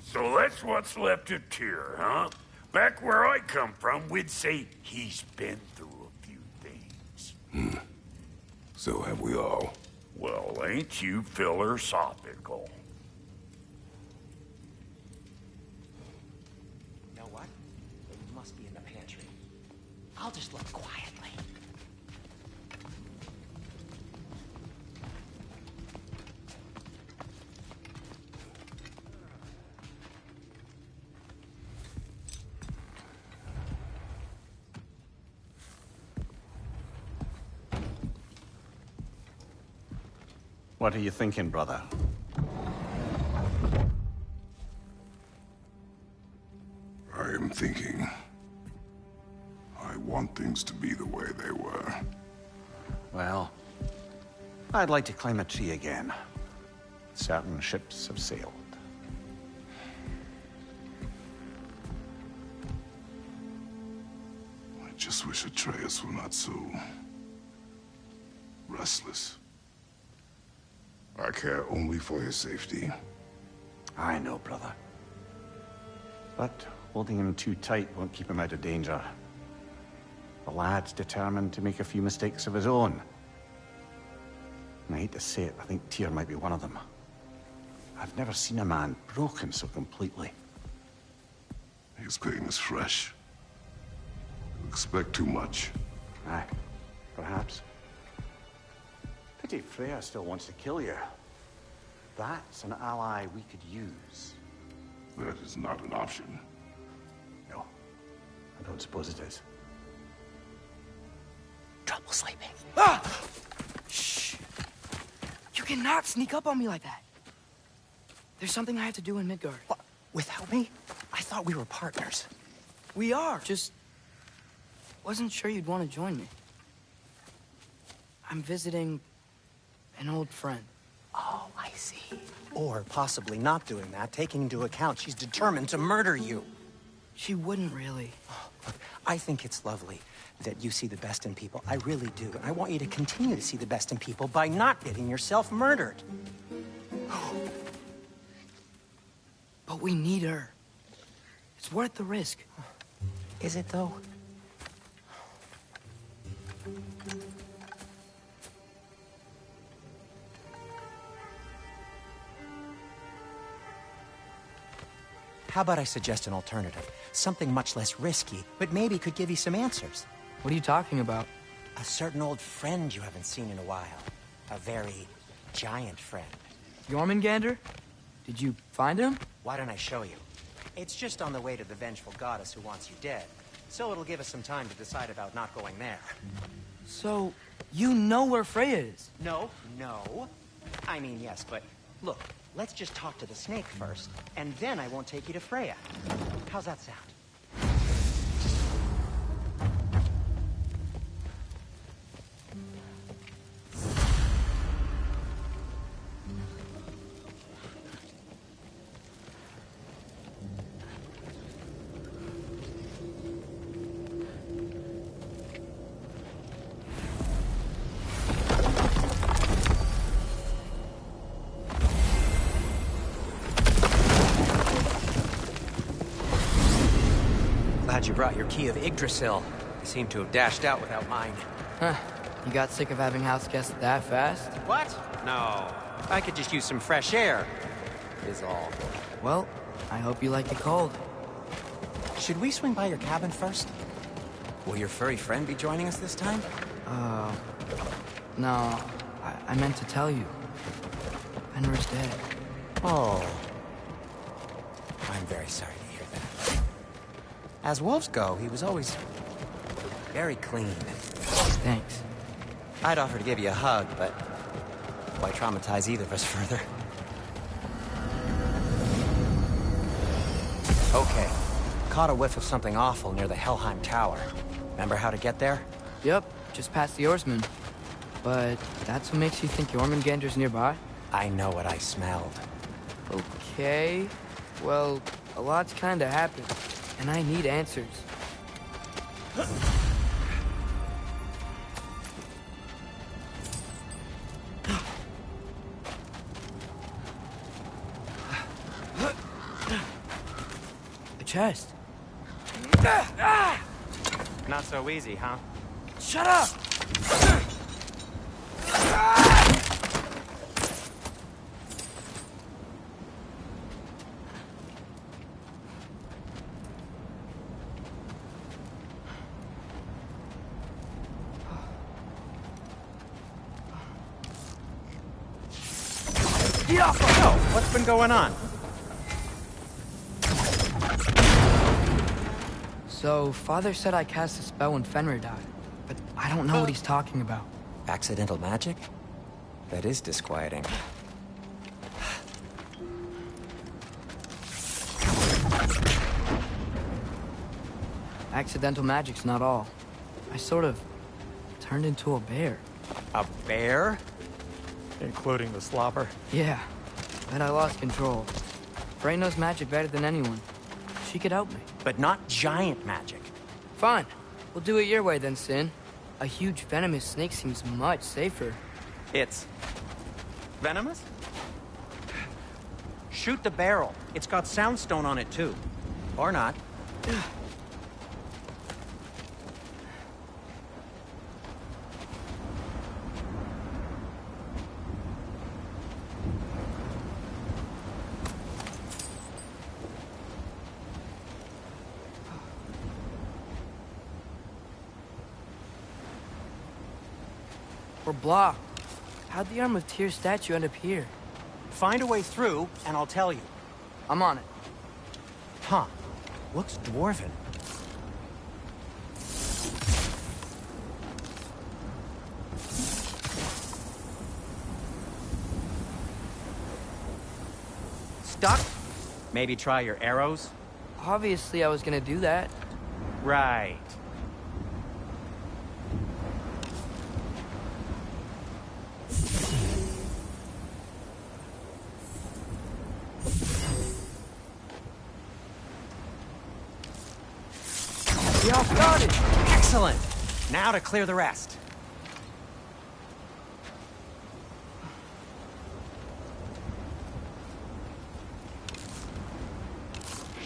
So that's what's left of Tyr, huh? Back where I come from, we'd say he's been through a few things. So have we all. Well, ain't you philosophical? You know what? It must be in the pantry. I'll just look quietly. What are you thinking, brother? I am thinking. I want things to be the way they were. Well, I'd like to climb a tree again. Certain ships have sailed. I just wish Atreus were not so restless. I care only for his safety. I know, brother. But holding him too tight won't keep him out of danger. The lad's determined to make a few mistakes of his own. And I hate to say it, I think Tyr might be one of them. I've never seen a man broken so completely. His pain is fresh. You expect too much. Aye, perhaps. Pity Freya still wants to kill you. That's an ally we could use. That is not an option. No, I don't suppose it is. Trouble sleeping. Ah! Shh! You cannot sneak up on me like that. There's something I have to do in Midgard. What? Without me? I thought we were partners. We are. Just wasn't sure you'd want to join me. I'm visiting an old friend. Oh, I see. Or possibly not doing that, taking into account she's determined to murder you. She wouldn't really. Look, I think it's lovely that you see the best in people. I really do. And I want you to continue to see the best in people by not getting yourself murdered. But we need her. It's worth the risk. Is it, though? How about I suggest an alternative? Something much less risky, but maybe could give you some answers. What are you talking about? A certain old friend you haven't seen in a while. A very giant friend. Jormungandr? Did you find him? Why don't I show you? It's just on the way to the vengeful goddess who wants you dead. So it'll give us some time to decide about not going there. So, you know where Freya is? No. I mean, yes, but look, let's just talk to the snake first, and then I won't take you to Freya. How's that sound? Glad you brought your key of Yggdrasil. You seem to have dashed out without mine. Huh. You got sick of having house guests that fast? What? No. I could just use some fresh air, is all. Well, I hope you like it cold. Should we swing by your cabin first? Will your furry friend be joining us this time? No. I meant to tell you. Fenrir's dead. Oh. I'm very sorry to hear that. As wolves go, he was always very clean. Thanks. I'd offer to give you a hug, but why traumatize either of us further? Okay. Caught a whiff of something awful near the Helheim Tower. Remember how to get there? Yep, just past the oarsman. But that's what makes you think Jormungandr's nearby? I know what I smelled. Okay. Well, a lot's kinda happened, and I need answers. A chest. Not so easy, huh? Shut up! So, what's been going on? So, Father said I cast a spell when Fenrir died, but I don't know what he's talking about. Accidental magic? That is disquieting. Accidental magic's not all. I sort of turned into a bear. A bear? Including the slobber? Yeah, but I lost control. Frey knows magic better than anyone. She could help me. But not giant magic. Fine. We'll do it your way then, Sin. A huge venomous snake seems much safer. It's venomous? Shoot the barrel. It's got soundstone on it too. Or not. We're blocked. How'd the Arm of Tyr statue end up here? Find a way through, and I'll tell you. I'm on it. Huh. Looks dwarven. Stuck? Maybe try your arrows? Obviously, I was gonna do that. Right. We all started! Excellent! Now to clear the rest.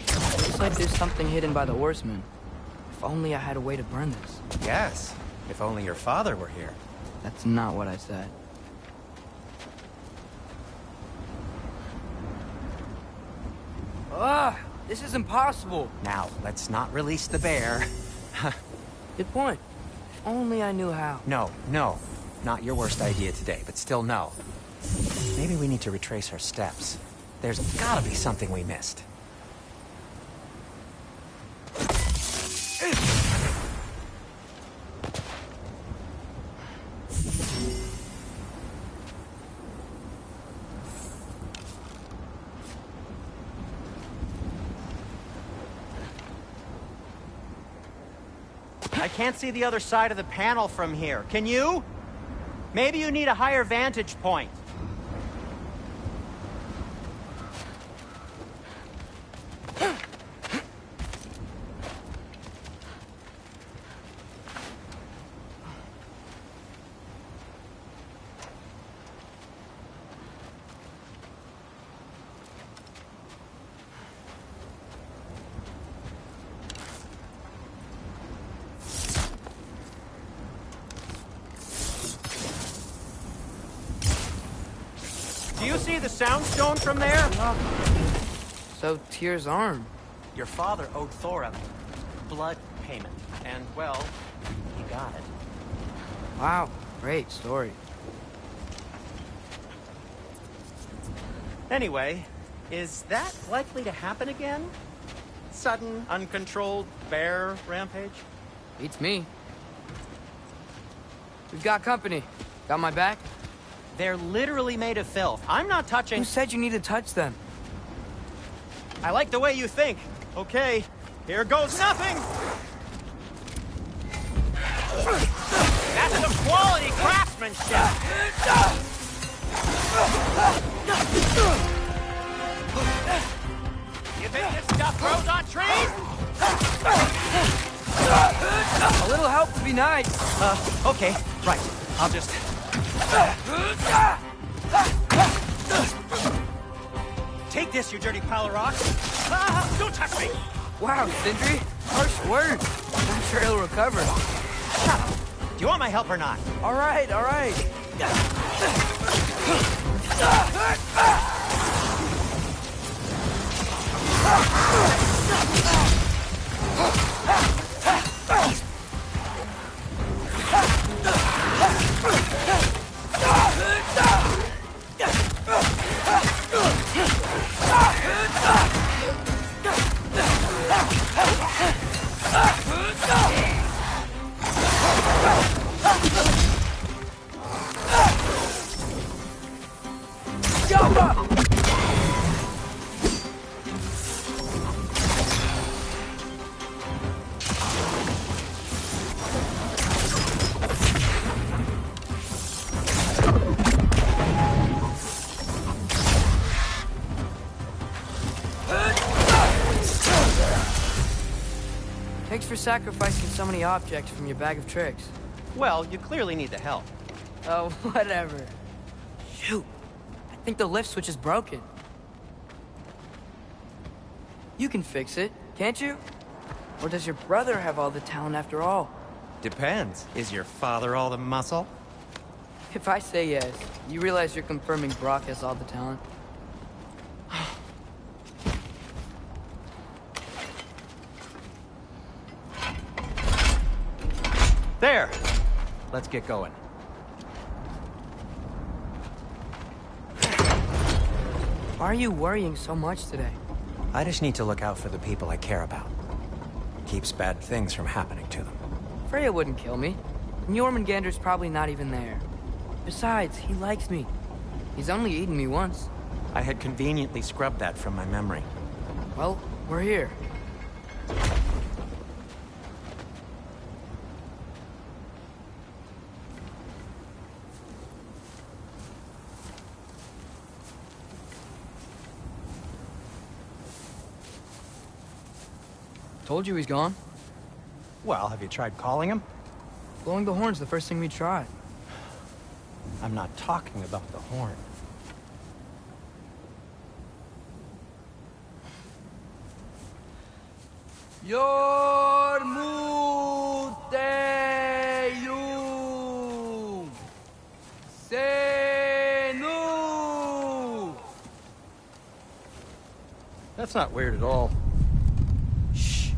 Looks like there's something hidden by the horsemen. If only I had a way to burn this. Yes, if only your father were here. That's not what I said. Ugh! This is impossible! Now, let's not release the bear. Good point. If only I knew how. No, no. Not your worst idea today, but still no. Maybe we need to retrace our steps. There's gotta be something we missed. I can't see the other side of the panel from here. Can you? Maybe you need a higher vantage point. Do you see the soundstone from there? So, Tyr's arm. Your father owed Thor a blood payment, and, well, he got it. Wow, great story. Anyway, is that likely to happen again? Sudden, uncontrolled bear rampage? Beats me. We've got company. Got my back? They're literally made of filth. I'm not touching... Who said you need to touch them? I like the way you think. Okay, here goes nothing! That's some quality craftsmanship! You think this stuff grows on trees? A little help would be nice. Okay, right. I'll just... Take this, you dirty pile of rocks! Don't touch me! Wow, Sindri. Harsh words. I'm sure he'll recover. Shut up! Do you want my help or not? All right, all right. Thanks for sacrificing so many objects from your bag of tricks. Well, you clearly need the help. Oh, whatever. Shoot. I think the lift switch is broken. You can fix it, can't you? Or does your brother have all the talent after all? Depends. Is your father all the muscle? If I say yes, you realize you're confirming Brock has all the talent? There! Let's get going. Why are you worrying so much today? I just need to look out for the people I care about. Keeps bad things from happening to them. Freya wouldn't kill me. And Jormungandr's probably not even there. Besides, he likes me. He's only eaten me once. I had conveniently scrubbed that from my memory. Well, we're here. Told you he's gone. Well, have you tried calling him? Blowing the horn's the first thing we tried. I'm not talking about the horn. Yormuteyum Senu. That's not weird at all. Shh.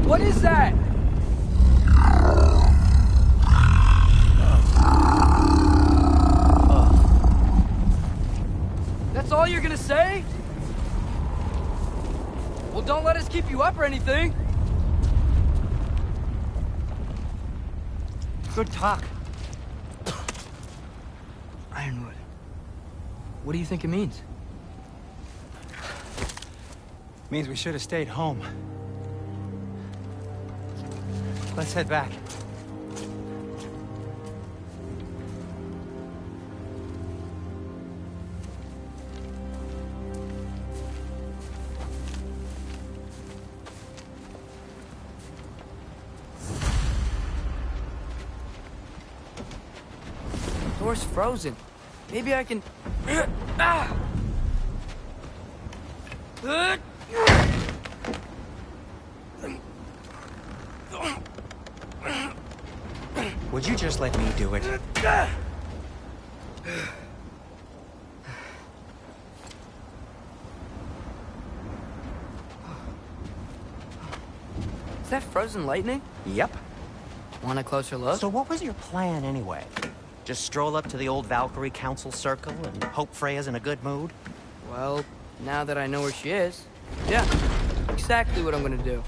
What is that? That's all you're gonna say? Well, don't let us keep you up or anything. Good talk. Ironwood. What do you think it means? Means we should have stayed home. Let's head back. Door's frozen. Maybe I can... Ah! Would you just let me do it? Is that frozen lightning? Yep. Want a closer look? So what was your plan anyway? Just stroll up to the old Valkyrie Council Circle and hope Freya's in a good mood? Well, now that I know where she is, yeah, exactly what I'm gonna do.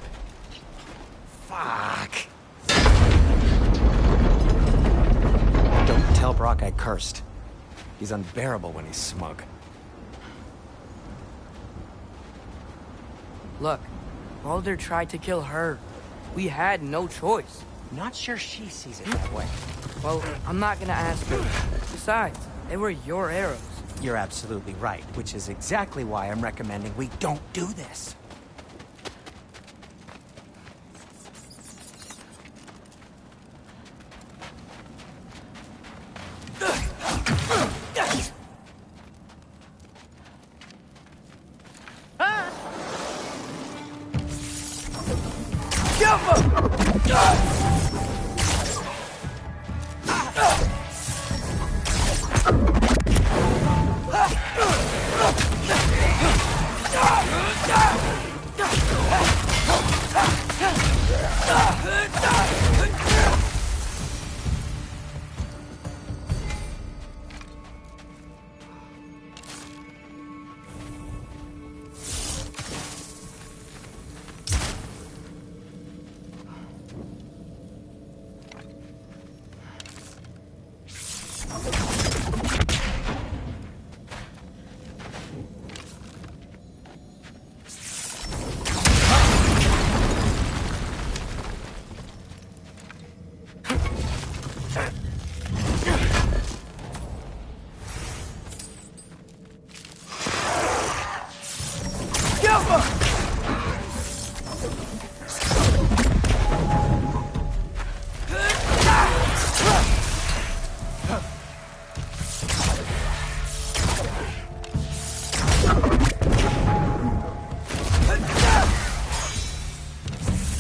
Fuck. Don't tell Brock I cursed. He's unbearable when he's smug. Look, Baldur tried to kill her. We had no choice. Not sure she sees it that way. Well, I'm not gonna ask her. Besides, they were your arrows. You're absolutely right, which is exactly why I'm recommending we don't do this.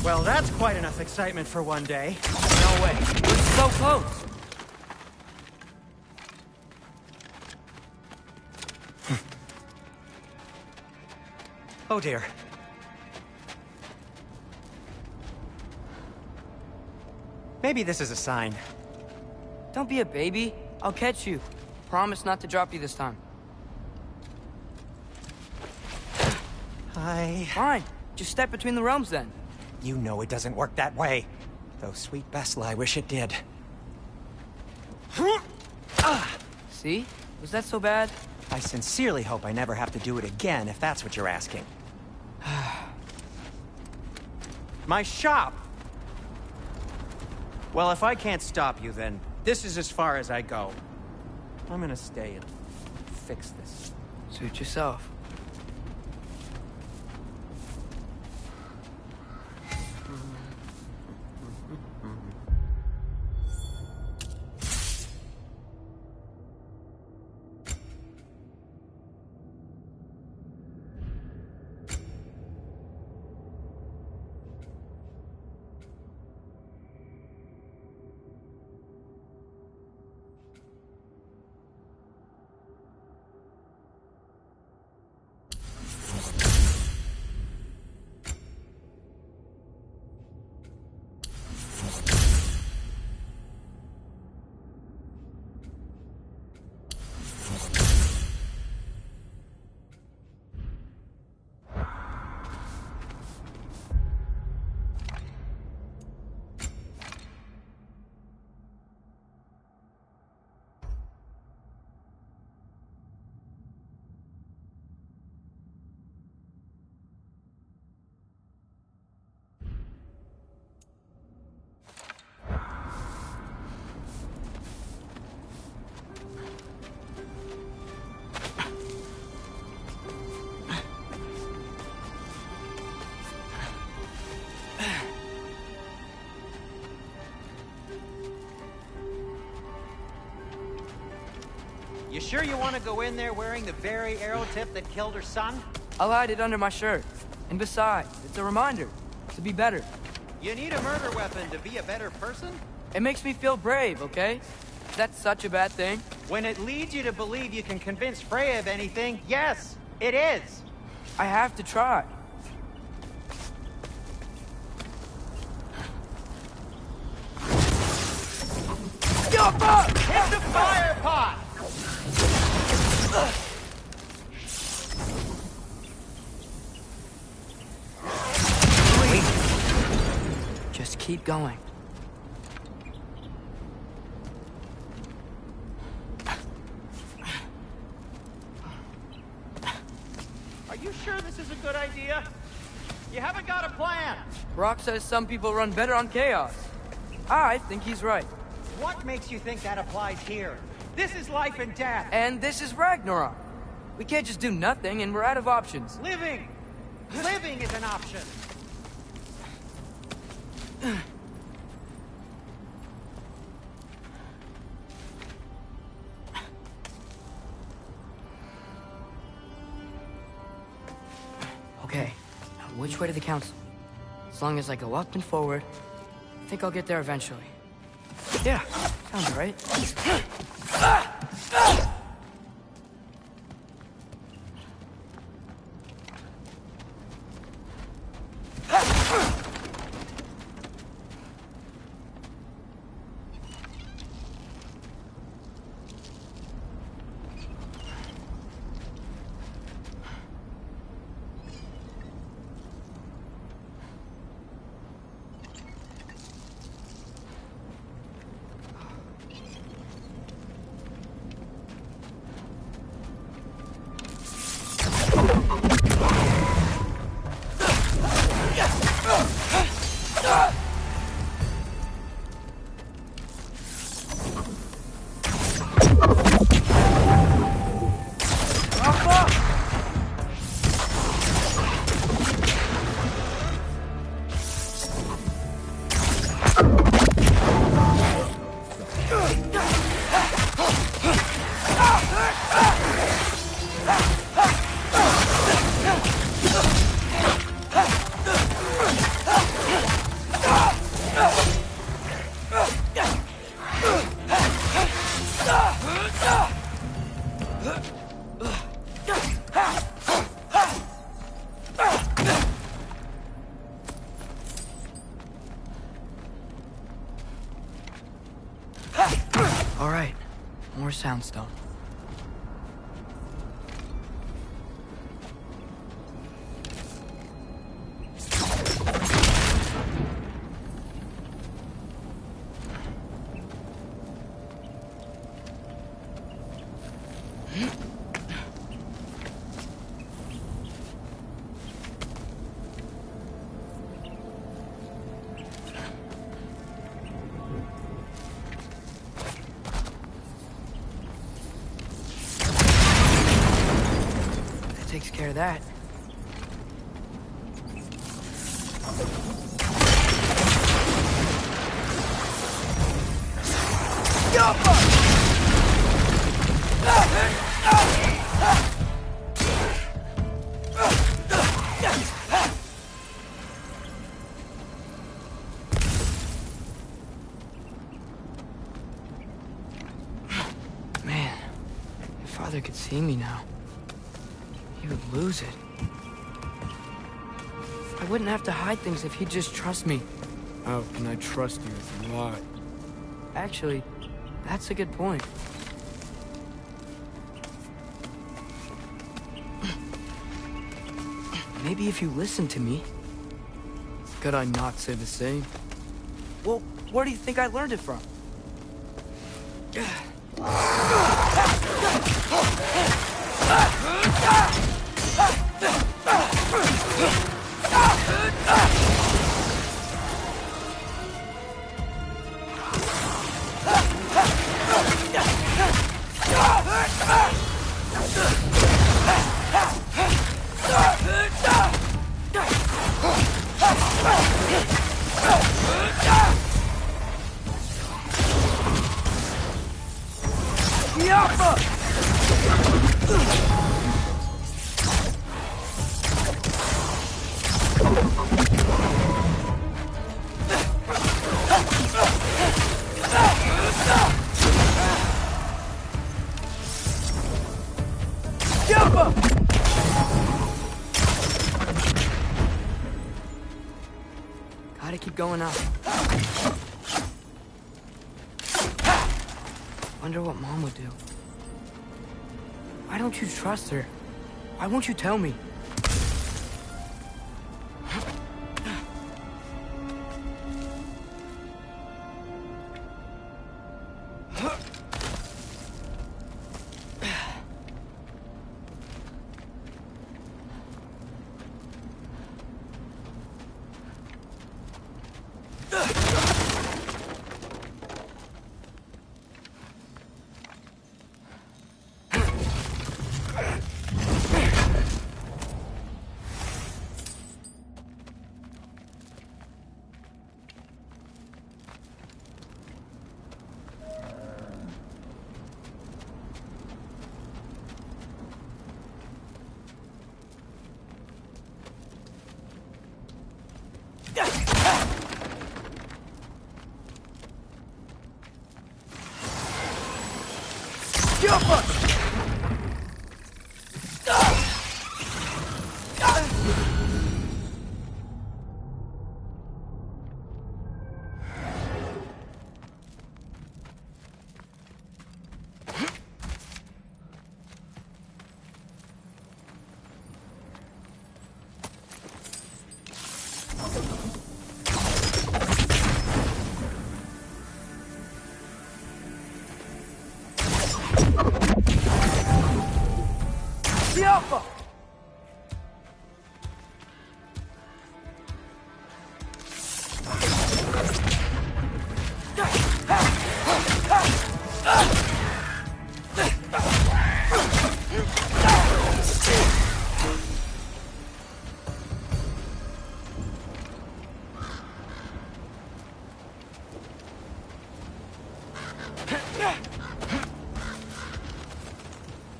Well, that's quite enough excitement for one day. No way. We're so close. Oh dear. Maybe this is a sign. Don't be a baby. I'll catch you. Promise not to drop you this time. Fine. Just step between the realms then. You know it doesn't work that way. Though sweet Bessla, I wish it did. See? Was that so bad? I sincerely hope I never have to do it again, if that's what you're asking. My shop! Well, if I can't stop you, then this is as far as I go. I'm gonna stay and fix this. Suit yourself. You sure you want to go in there wearing the very arrow tip that killed her son? I'll hide it under my shirt. And besides, it's a reminder to be better. You need a murder weapon to be a better person? It makes me feel brave, okay? That's such a bad thing. When it leads you to believe you can convince Freya of anything, yes, it is. I have to try. Hit the fire pot! Just keep going. Are you sure this is a good idea? You haven't got a plan. Rock says some people run better on chaos. I think he's right. What makes you think that applies here? This is life and death. And this is Ragnarok. We can't just do nothing, and we're out of options. Living! Living is an option. Okay, now which way to the council? As long as I go up and forward, I think I'll get there eventually. Yeah, sounds right. All right, more soundstone. Takes care of that. Man, if Father could see me now, he would lose it. I wouldn't have to hide things if he'd just trust me. How can I trust you if you lie? Actually, that's a good point. Maybe if you listen to me. Could I not say the same? Well, where do you think I learned it from? Gotta keep going up. Wonder what Mom would do. Why don't you trust her? Why won't you tell me?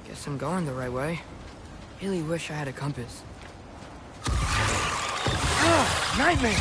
Guess I'm going the right way. Really wish I had a compass. Nightmare!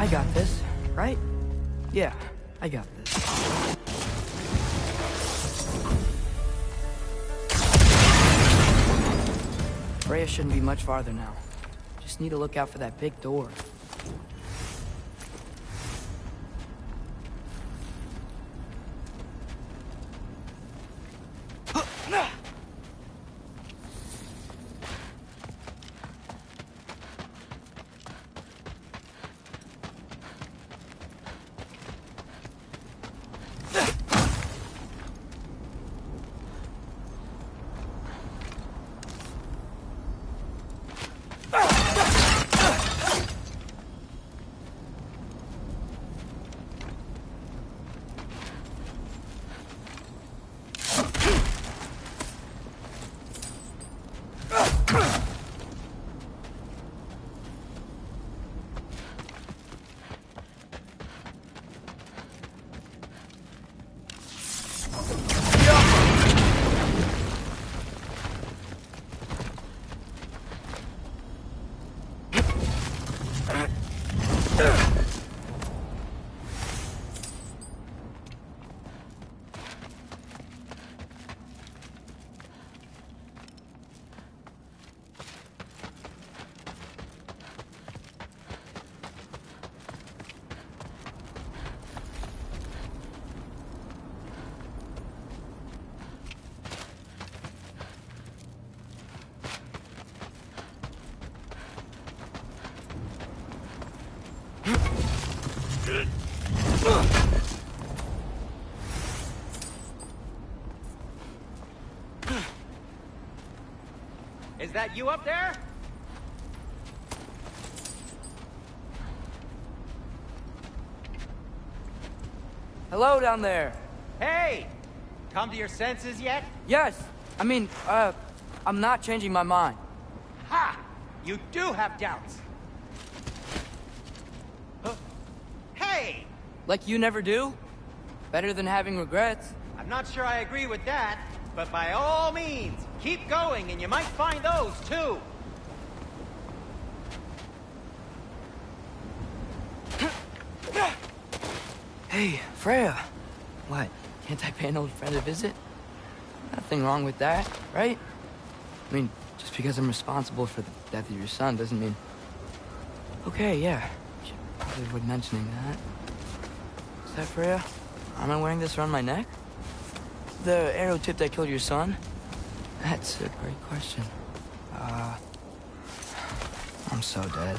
I got this, right? Yeah, I got this. Freya shouldn't be much farther now. Just need to look out for that big door. Is that you up there? Hello down there. Hey! Come to your senses yet? Yes. I mean, I'm not changing my mind. Ha! You do have doubts. Hey! Like you never do? Better than having regrets. I'm not sure I agree with that, but by all means, keep going and you might find those too. Hey, Freya. What? Can't I pay an old friend a visit? Nothing wrong with that, right? I mean, just because I'm responsible for the death of your son doesn't mean... Okay, yeah. Should probably avoid mentioning that. Is that Freya? Am I wearing this around my neck? The arrow tip that killed your son? That's a great question. I'm so dead.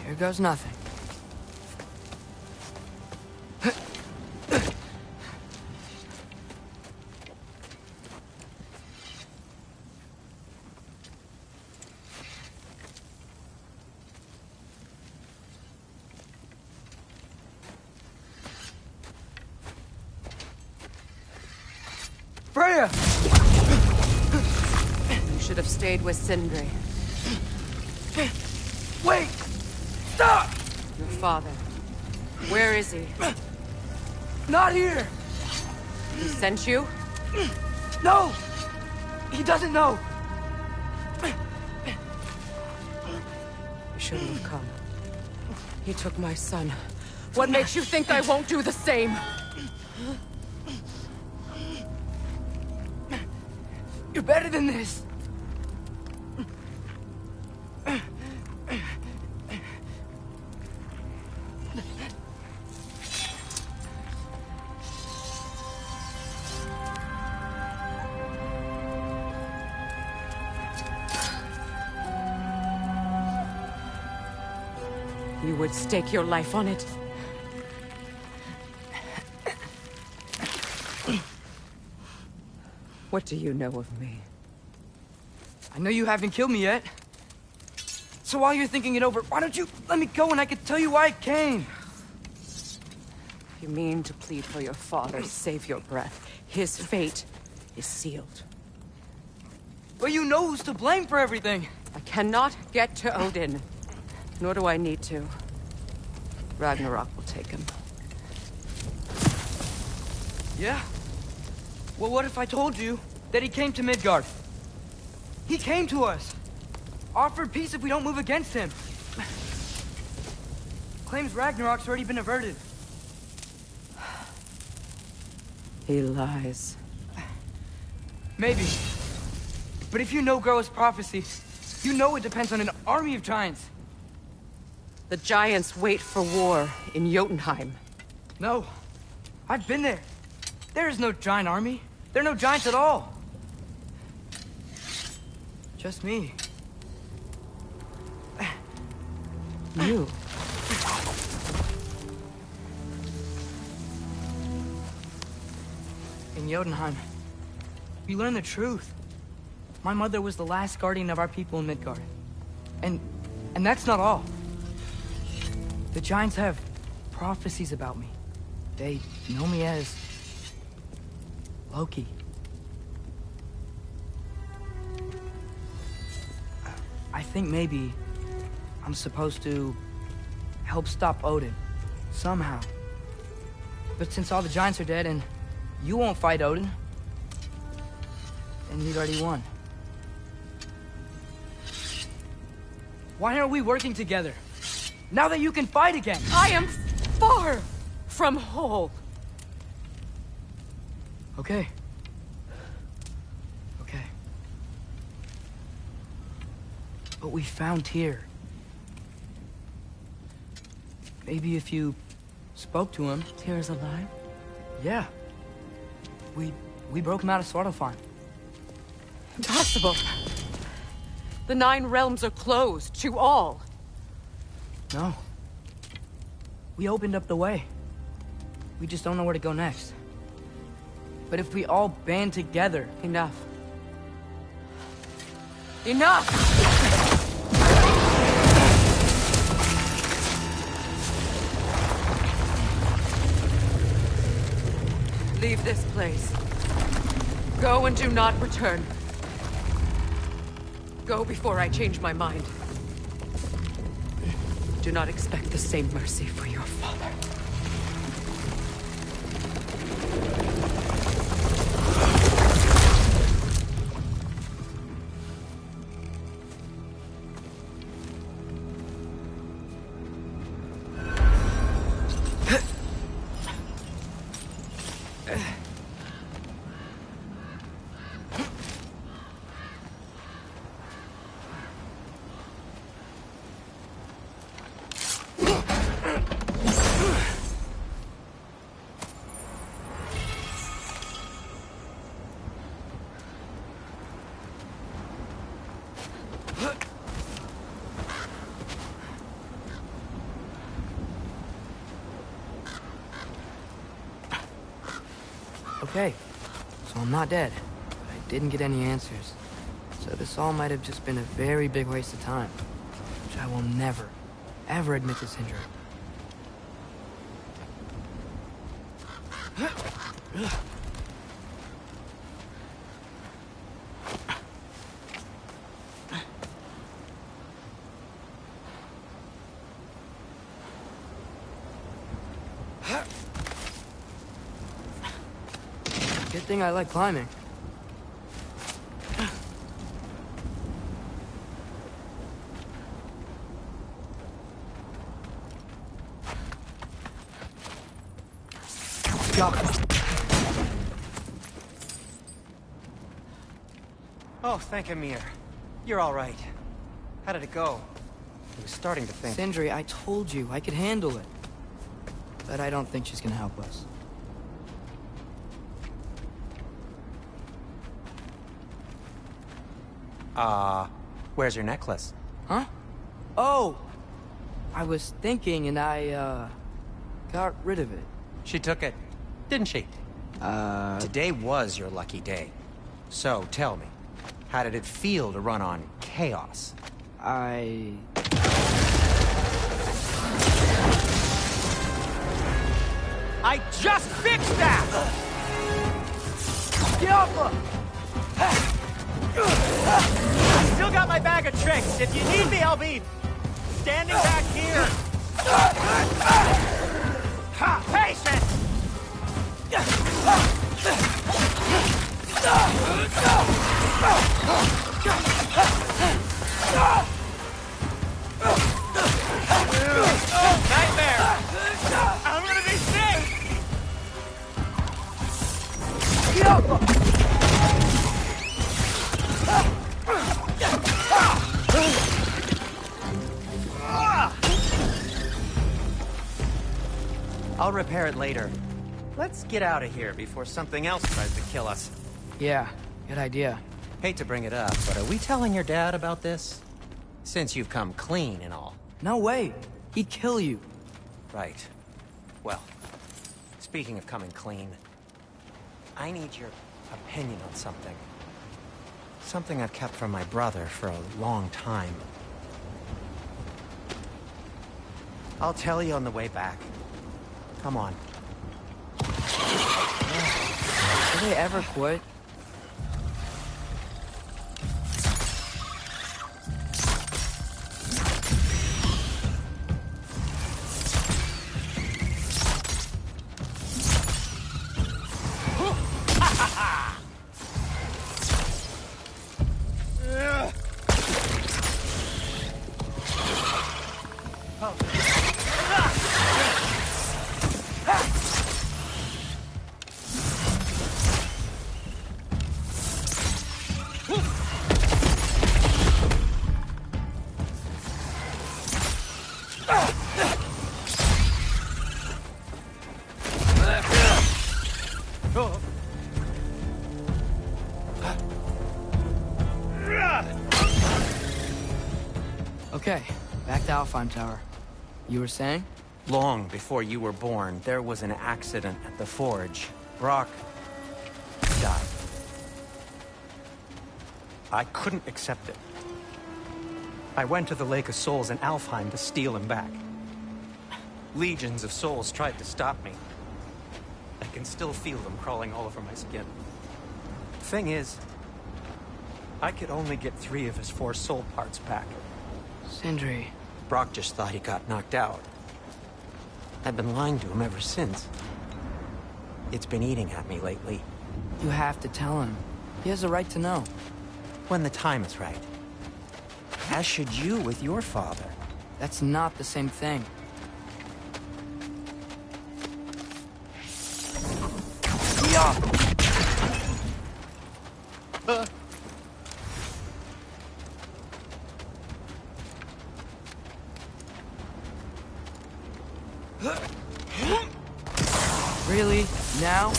Here goes nothing. Freya! You should have stayed with Sindri. Wait! Stop! Your father. Where is he? Not here! He sent you? No! He doesn't know! You shouldn't have come. He took my son. What makes you think I won't do the same? You're better than this! You would stake your life on it? What do you know of me? I know you haven't killed me yet. So while you're thinking it over, why don't you let me go and I can tell you why I came? You mean to plead for your father, save your breath. His fate is sealed. But you know who's to blame for everything. I cannot get to Odin. Nor do I need to. Ragnarok will take him. Yeah? Well, what if I told you that he came to Midgard? He came to us. Offered peace if we don't move against him. Claims Ragnarok's already been averted. He lies. Maybe. But if you know Groa's prophecy, you know it depends on an army of giants. The giants wait for war in Jotunheim. No. I've been there. There is no giant army. There are no giants at all. Just me. You? In Jotunheim, we learn the truth. My mother was the last guardian of our people in Midgard. And that's not all. The giants have prophecies about me. They know me as Loki. I think maybe I'm supposed to help stop Odin, somehow. But since all the giants are dead and you won't fight Odin, then you'd already won. Why aren't we working together? Now that you can fight again! I am far from whole. Okay. Okay. But we found Tyr. Maybe if you spoke to him... Tyr's alive? Yeah. We broke him out of Svartalfheim. Impossible. The 9 realms are closed to all. No. We opened up the way. We just don't know where to go next. But if we all band together... Enough. Enough! Leave this place. Go and do not return. Go before I change my mind. Do not expect the same mercy for your father. Okay, so I'm not dead, but I didn't get any answers. So this all might have just been a very big waste of time, which I will never, ever admit to Sindri. Good thing I like climbing. Oh, thank Amir. You're all right. How did it go? I was starting to think... Sindri, I told you I could handle it. But I don't think she's gonna help us. Where's your necklace? Huh? Oh! I was thinking and I, got rid of it. She took it, didn't she? Today was your lucky day. So, tell me, how did it feel to run on chaos? I just fixed that! Get off her! I still got my bag of tricks. If you need me, I'll be standing back here. Ha! Patience! Nightmare! I'm gonna be sick! Get off her! I'll repair it later. Let's get out of here before something else tries to kill us. Yeah, good idea. Hate to bring it up, but are we telling your dad about this? Since you've come clean and all. No way. He'd kill you. Right. Well, speaking of coming clean, I need your opinion on something. Something I've kept from my brother for a long time. I'll tell you on the way back. Come on. Do they ever quit? Okay, back to Alfheim Tower. You were saying? Long before you were born, there was an accident at the forge. Brock died. I couldn't accept it. I went to the Lake of Souls in Alfheim to steal him back. Legions of souls tried to stop me. I can still feel them crawling all over my skin. Thing is, I could only get 3 of his 4 soul parts back. Sindri. Brock just thought he got knocked out. I've been lying to him ever since. It's been eating at me lately. You have to tell him. He has a right to know. When the time is right. As should you with your father. That's not the same thing. Really? Now?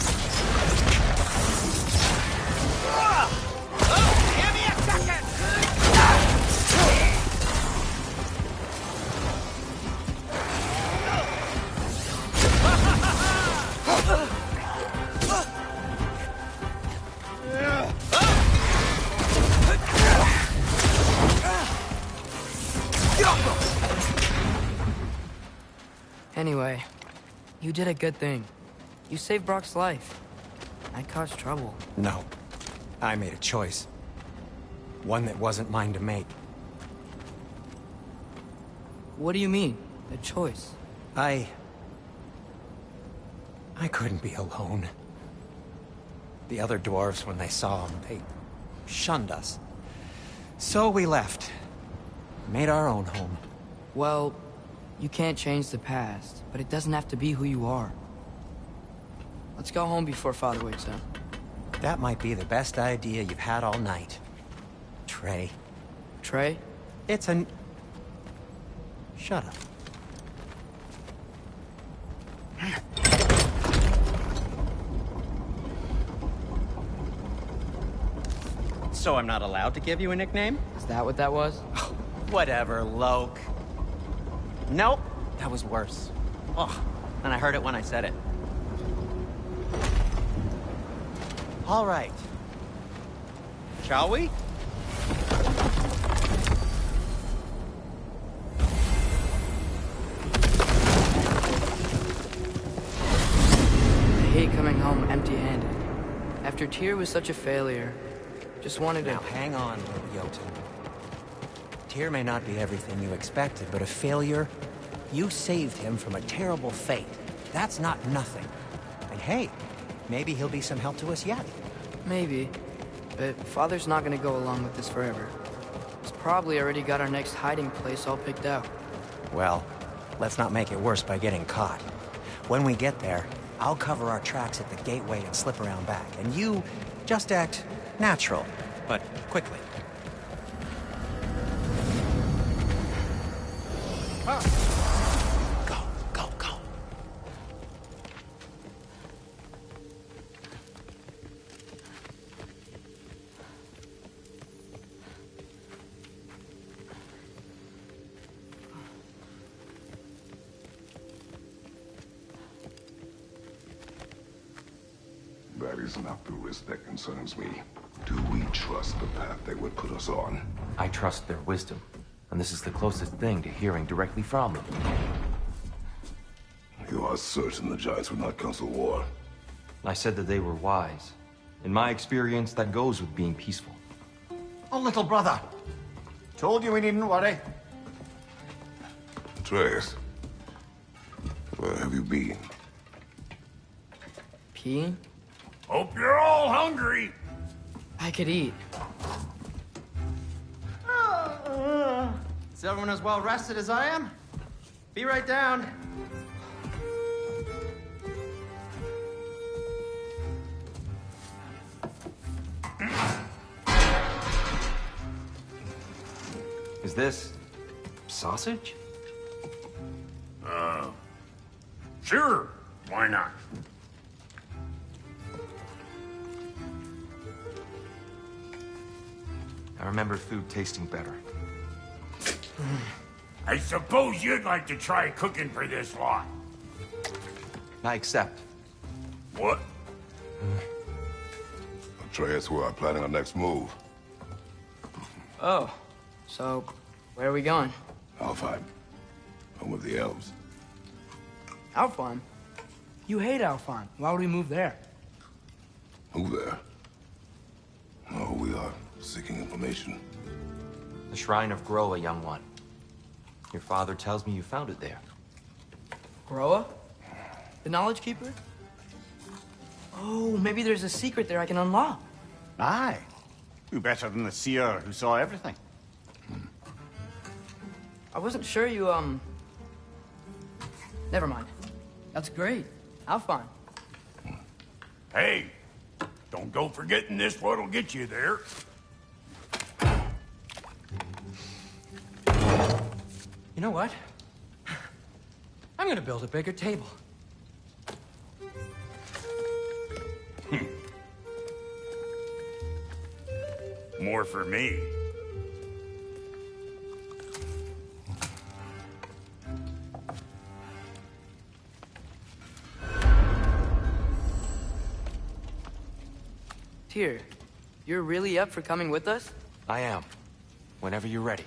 Give me a second! Anyway, you did a good thing. You saved Brock's life. I caused trouble. No. I made a choice. One that wasn't mine to make. What do you mean? A choice? I couldn't be alone. The other dwarves, when they saw him, they shunned us. So we left. Made our own home. Well, you can't change the past, but it doesn't have to be who you are. Let's go home before Father wakes up. That might be the best idea you've had all night. Trey. Trey? It's an... Shut up. So I'm not allowed to give you a nickname? Is that what that was? Whatever, Loke. Nope, that was worse. Oh, and I heard it when I said it. All right. Shall we? I hate coming home empty-handed. After Tyr was such a failure, just wanted to... Now hang on, little Jotun. Tyr may not be everything you expected, but a failure? You saved him from a terrible fate. That's not nothing. And hey, maybe he'll be some help to us yet. Maybe. But Father's not gonna go along with this forever. He's probably already got our next hiding place all picked out. Well, let's not make it worse by getting caught. When we get there, I'll cover our tracks at the gateway and slip around back. And you just act natural, but quickly. Go, go, go. That is not the risk that concerns me. Do we trust the path they would put us on? I trust their wisdom, and this is the closest thing to hearing directly from them. You are certain the Giants would not counsel war? I said that they were wise. In my experience, that goes with being peaceful. Oh, little brother. Told you we needn't worry. Atreus, where have you been? Peeing? Hope you're all hungry. I could eat. Is everyone as well rested as I am? Be right down. Is this... sausage? Sure, why not? I remember food tasting better. I suppose you'd like to try cooking for this lot. I accept. What? Atreus, we are planning our next move. Oh, so where are we going? Alfheim. Home of the elves. Alfheim? You hate Alfheim. Why would we move there? Who there? Oh, we are seeking information. The Shrine of Groa, young one. Your father tells me you found it there. Groa? The Knowledge Keeper? Oh, maybe there's a secret there I can unlock. Aye. Who better than the seer who saw everything? I wasn't sure you, Never mind. That's great. Alfheim. Hey, don't go forgetting this what'll get you there. You know what? I'm gonna build a bigger table. More for me. Tyr, you're really up for coming with us? I am. Whenever you're ready.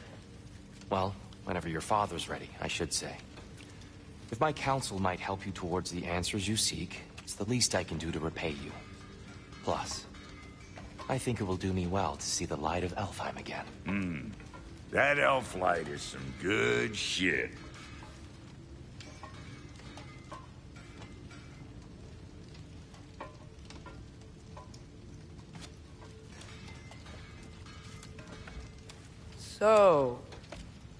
Well, whenever your father's ready, I should say. If my counsel might help you towards the answers you seek, it's the least I can do to repay you. Plus, I think it will do me well to see the light of Alfheim again. That elf light is some good shit. So,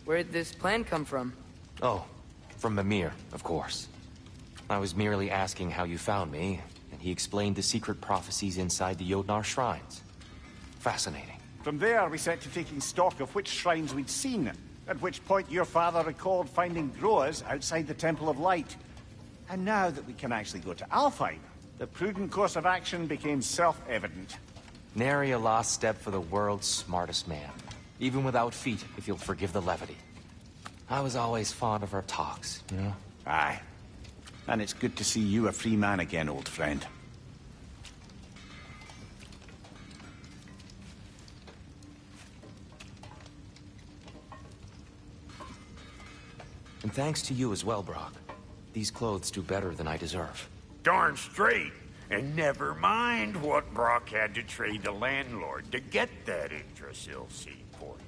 where'd this plan come from? Oh, from Mimir, of course. I was merely asking how you found me, and he explained the secret prophecies inside the Jotnar shrines. Fascinating. From there, we set to taking stock of which shrines we'd seen, at which point your father recalled finding Groas outside the Temple of Light. And now that we can actually go to Alfheim, the prudent course of action became self-evident. Nary a lost step for the world's smartest man. Even without feet, if you'll forgive the levity. I was always fond of our talks, you know? Aye. And it's good to see you a free man again, old friend. And thanks to you as well, Brock. These clothes do better than I deserve. Darn straight. And never mind what Brock had to trade the landlord to get that Yggdrasil seed for you.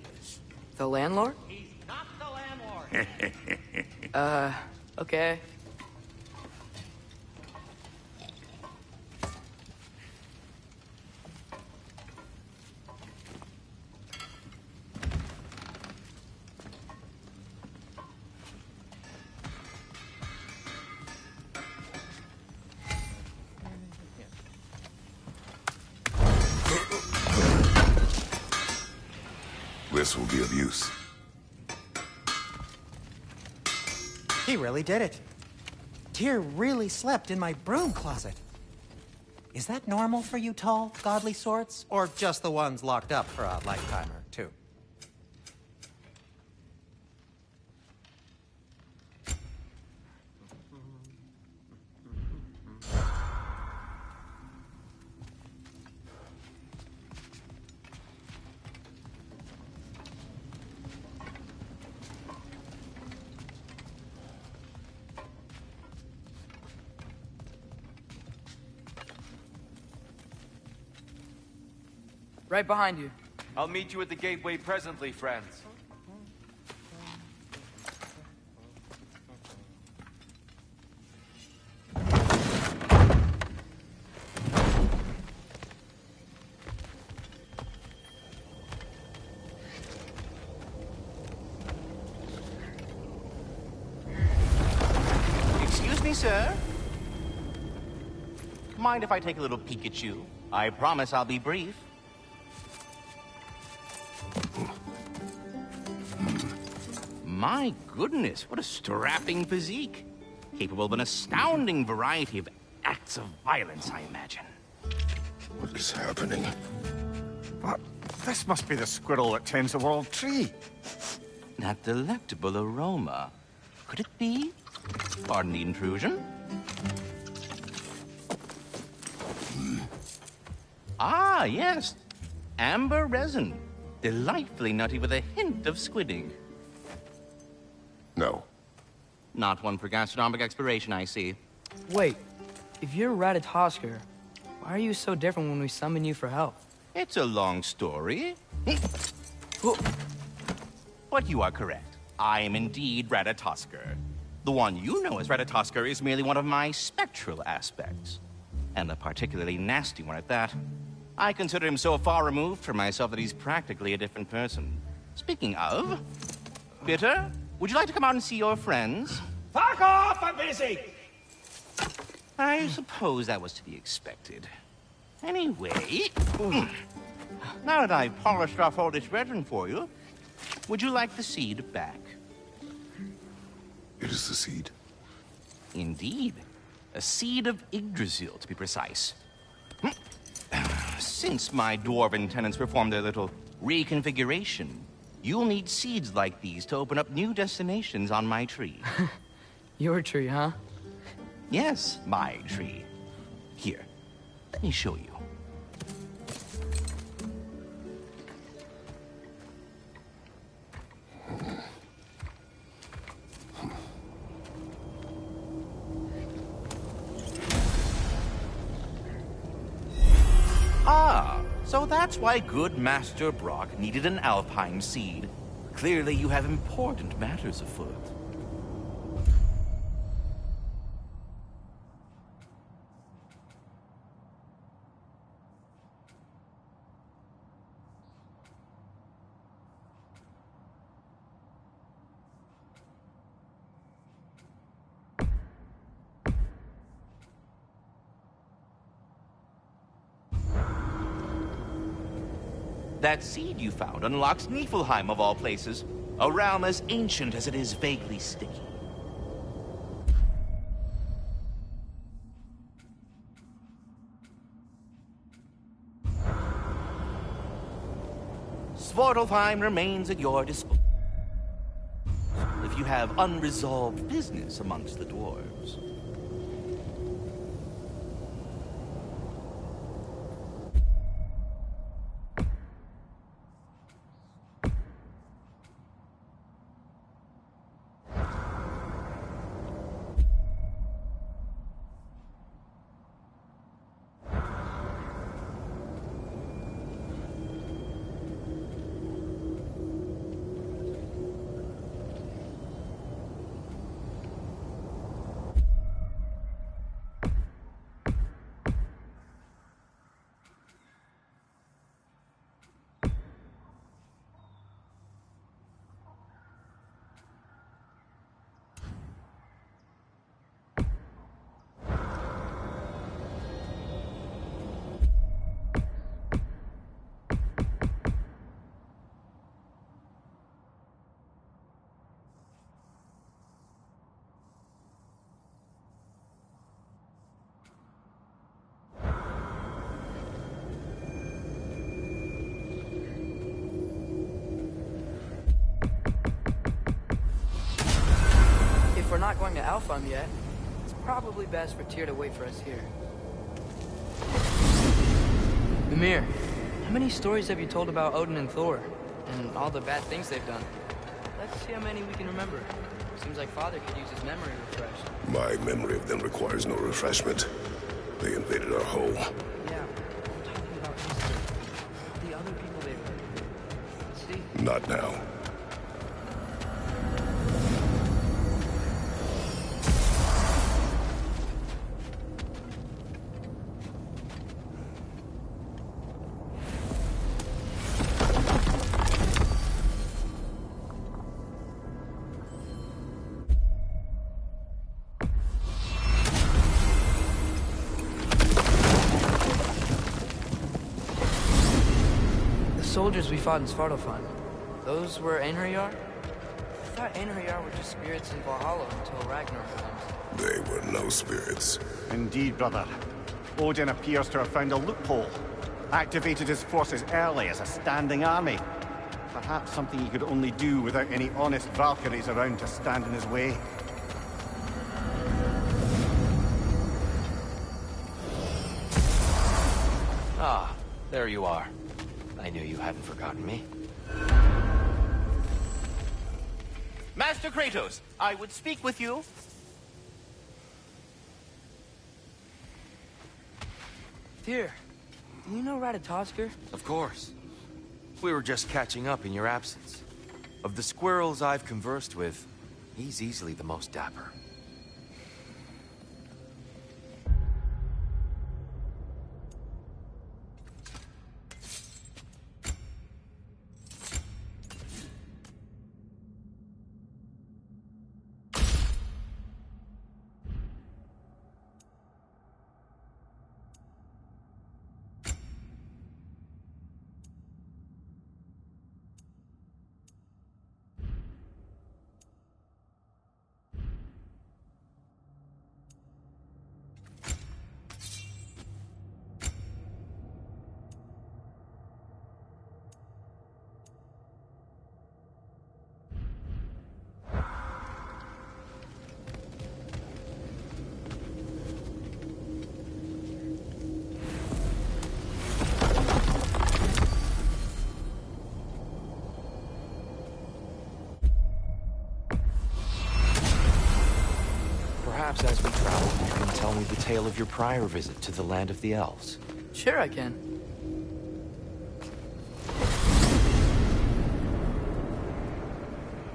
The landlord? He's not the landlord. Okay. This will be of use. He really did it. Tyr really slept in my broom closet. Is that normal for you tall, godly sorts? Or just the ones locked up for a lifetime or two? Right behind you. I'll meet you at the gateway presently, friends. Excuse me, sir. Mind if I take a little peek at you? I promise I'll be brief. My goodness, what a strapping physique. Capable of an astounding variety of acts of violence, I imagine. What is happening? But this must be the squirrel that tends the world tree. That delectable aroma. Could it be? Pardon the intrusion. Ah, yes. Amber resin. Delightfully nutty with a hint of squidding. No. Not one for gastronomic exploration, I see. Wait, if you're Ratatosker, why are you so different when we summon you for help? It's a long story. But you are correct. I am indeed Ratatosker. The one you know as Ratatosker is merely one of my spectral aspects. And a particularly nasty one at that. I consider him so far removed from myself that he's practically a different person. Speaking of... Bitter, would you like to come out and see your friends? Fuck off! I'm busy! I suppose that was to be expected. Anyway... Now that I've polished off all this resin for you, would you like the seed back? It is the seed. Indeed. A seed of Yggdrasil, to be precise. Since my dwarven tenants performed their little reconfiguration, you'll need seeds like these to open up new destinations on my tree. Your tree, huh? Yes, my tree. Here, let me show you. Ah, so that's why good Master Brock needed an Alpine seed. Clearly you have important matters afoot. That seed you found unlocks Niflheim of all places, a realm as ancient as it is vaguely sticky. Svartalfheim remains at your disposal if you have unresolved business amongst the dwarves. If we're not going to Alfheim yet, it's probably best for Tyr to wait for us here. Mimir, how many stories have you told about Odin and Thor? And all the bad things they've done? Let's see how many we can remember. Seems like Father could use his memory refreshed. My memory of them requires no refreshment. They invaded our home. Yeah, I'm talking about history. The other people they've hurt. Let's see. Not now. Soldiers we fought in Svartalfheim. Those were Einherjar? I thought Einherjar were just spirits in Valhalla until Ragnar comes. They were no spirits. Indeed, brother. Odin appears to have found a loophole. Activated his forces early as a standing army. Perhaps something he could only do without any honest Valkyries around to stand in his way. Ah, there you are. I knew you hadn't forgotten me. Master Kratos, I would speak with you. Tyr, do you know Ratatoskr? Of course. We were just catching up in your absence. Of the squirrels I've conversed with, he's easily the most dapper. Perhaps as we travel, you can tell me the tale of your prior visit to the land of the elves. Sure I can.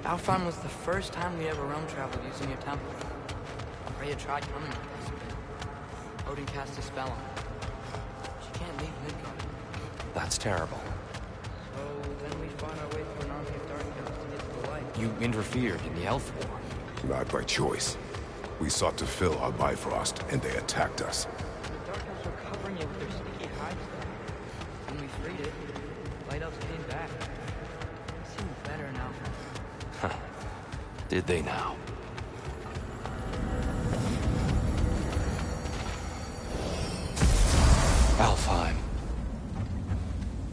Alfheim was the first time we ever realm traveled using your temple. Freya tried coming with us, but Odin cast a spell on her. She can't leave Midgard. That's terrible. So then we fought our way through an army of dark elves to get to the light. You interfered in the elf war. Not by choice. We sought to fill our Bifrost, and they attacked us. The dark elves were covering it with their sneaky hides. When we freed it, light elves came back. They seemed better now. Did they now? Alfheim.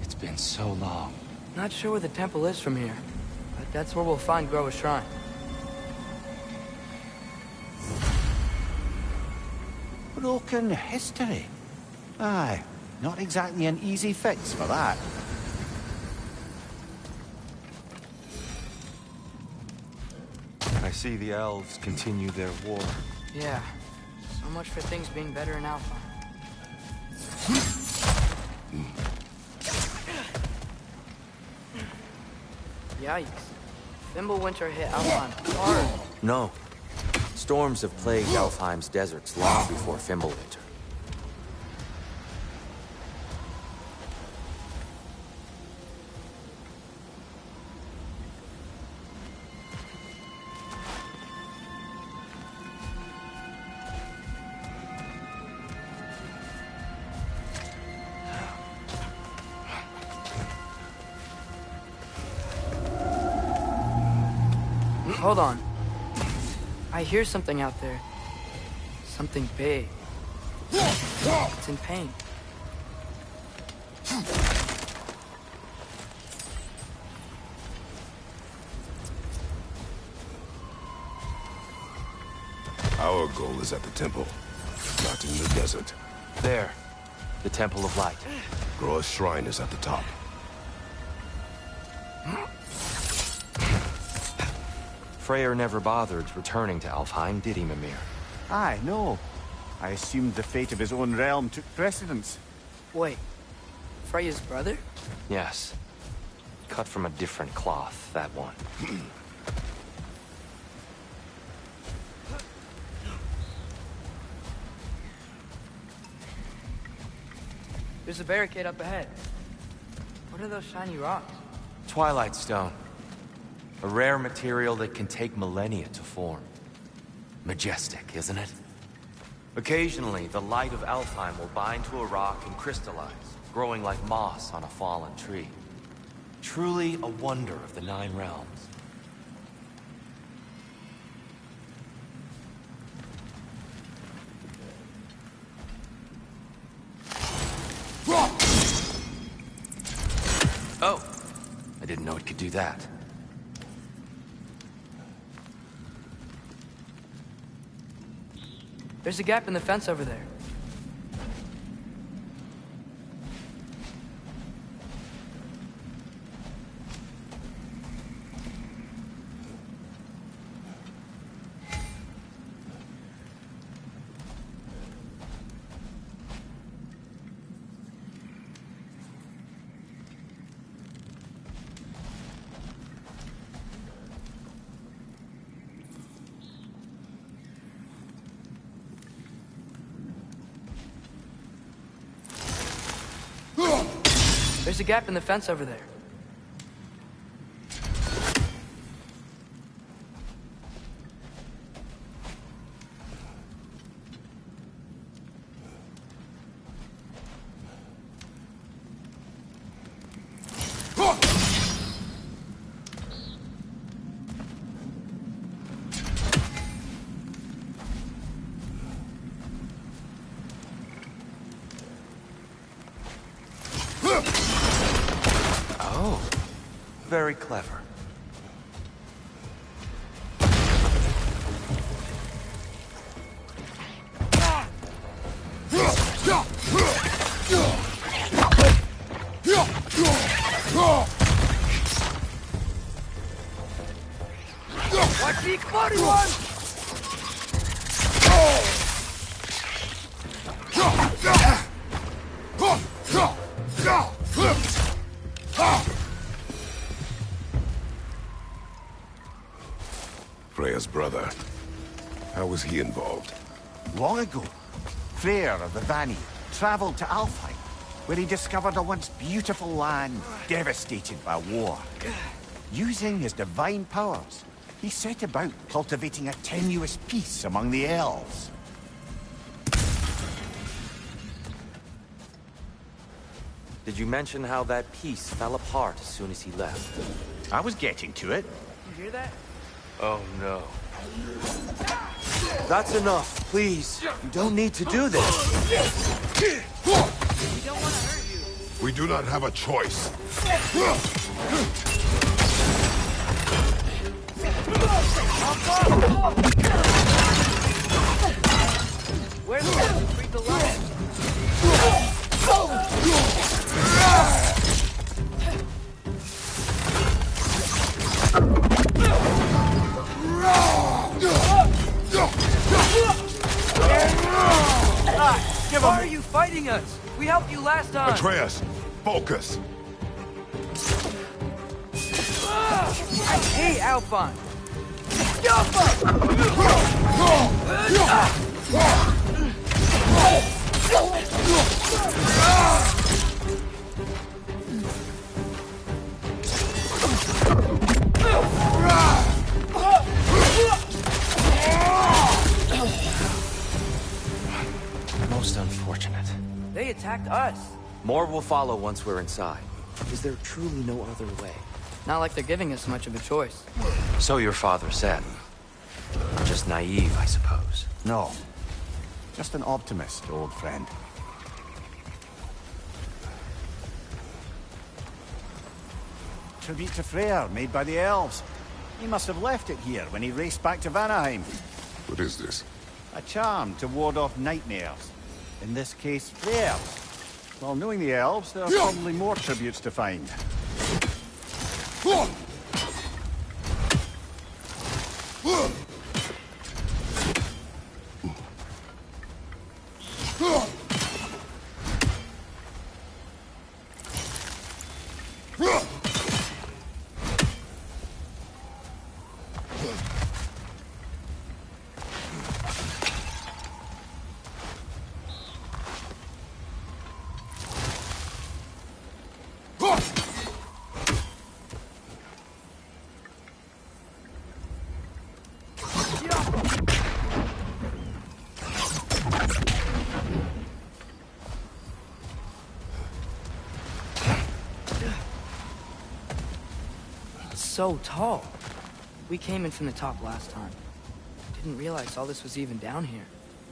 It's been so long. Not sure where the temple is from here, but that's where we'll find Groa's shrine. Broken history. Aye, not exactly an easy fix for that. I see the elves continue their war. Yeah, so much for things being better in Alpha. Yikes. Fimbulwinter hit Alfheim hard. No. Storms have plagued Alfheim's deserts long before Fimbulwinter. Hold on. I hear something out there. Something big. It's in pain. Our goal is at the temple, not in the desert. There. The Temple of Light. Groa's shrine is at the top. Freyr never bothered returning to Alfheim, did he, Mimir? Aye, no. I assumed the fate of his own realm took precedence. Wait. Freya's brother? Yes. Cut from a different cloth, that one. There's a barricade up ahead. What are those shiny rocks? Twilight Stone. A rare material that can take millennia to form. Majestic, isn't it? Occasionally, the light of Alfheim will bind to a rock and crystallize, growing like moss on a fallen tree. Truly a wonder of the Nine Realms. Oh, I didn't know What could do that? There's a gap in the fence over there. There's a gap in the fence over there. Very clever. Watch the exploding one! Freya's brother. How was he involved? Long ago, Freyr of the Vanni traveled to Alfheim, where he discovered a once beautiful land devastated by war. Using his divine powers, he set about cultivating a tenuous peace among the elves. Did you mention how that piece fell apart as soon as he left? I was getting to it. You hear that? Oh no. That's enough, please. You don't need to do this. We don't want to hurt you. We do not have a choice. Where's the one who freed the lion? Why are you fighting us? We helped you last time. Atreus, focus. I hate Alphon. Most unfortunate. They attacked us. More will follow once we're inside. Is there truly no other way? Not like they're giving us much of a choice. So your father said. Just naive, I suppose. No. Just an optimist, old friend. Tribute to Freyr, made by the elves. He must have left it here when he raced back to Vanaheim. What is this? A charm to ward off nightmares. In this case, Freyr. Well, knowing the elves, there are probably more tributes to find. So tall. We came in from the top last time. Didn't realize all this was even down here.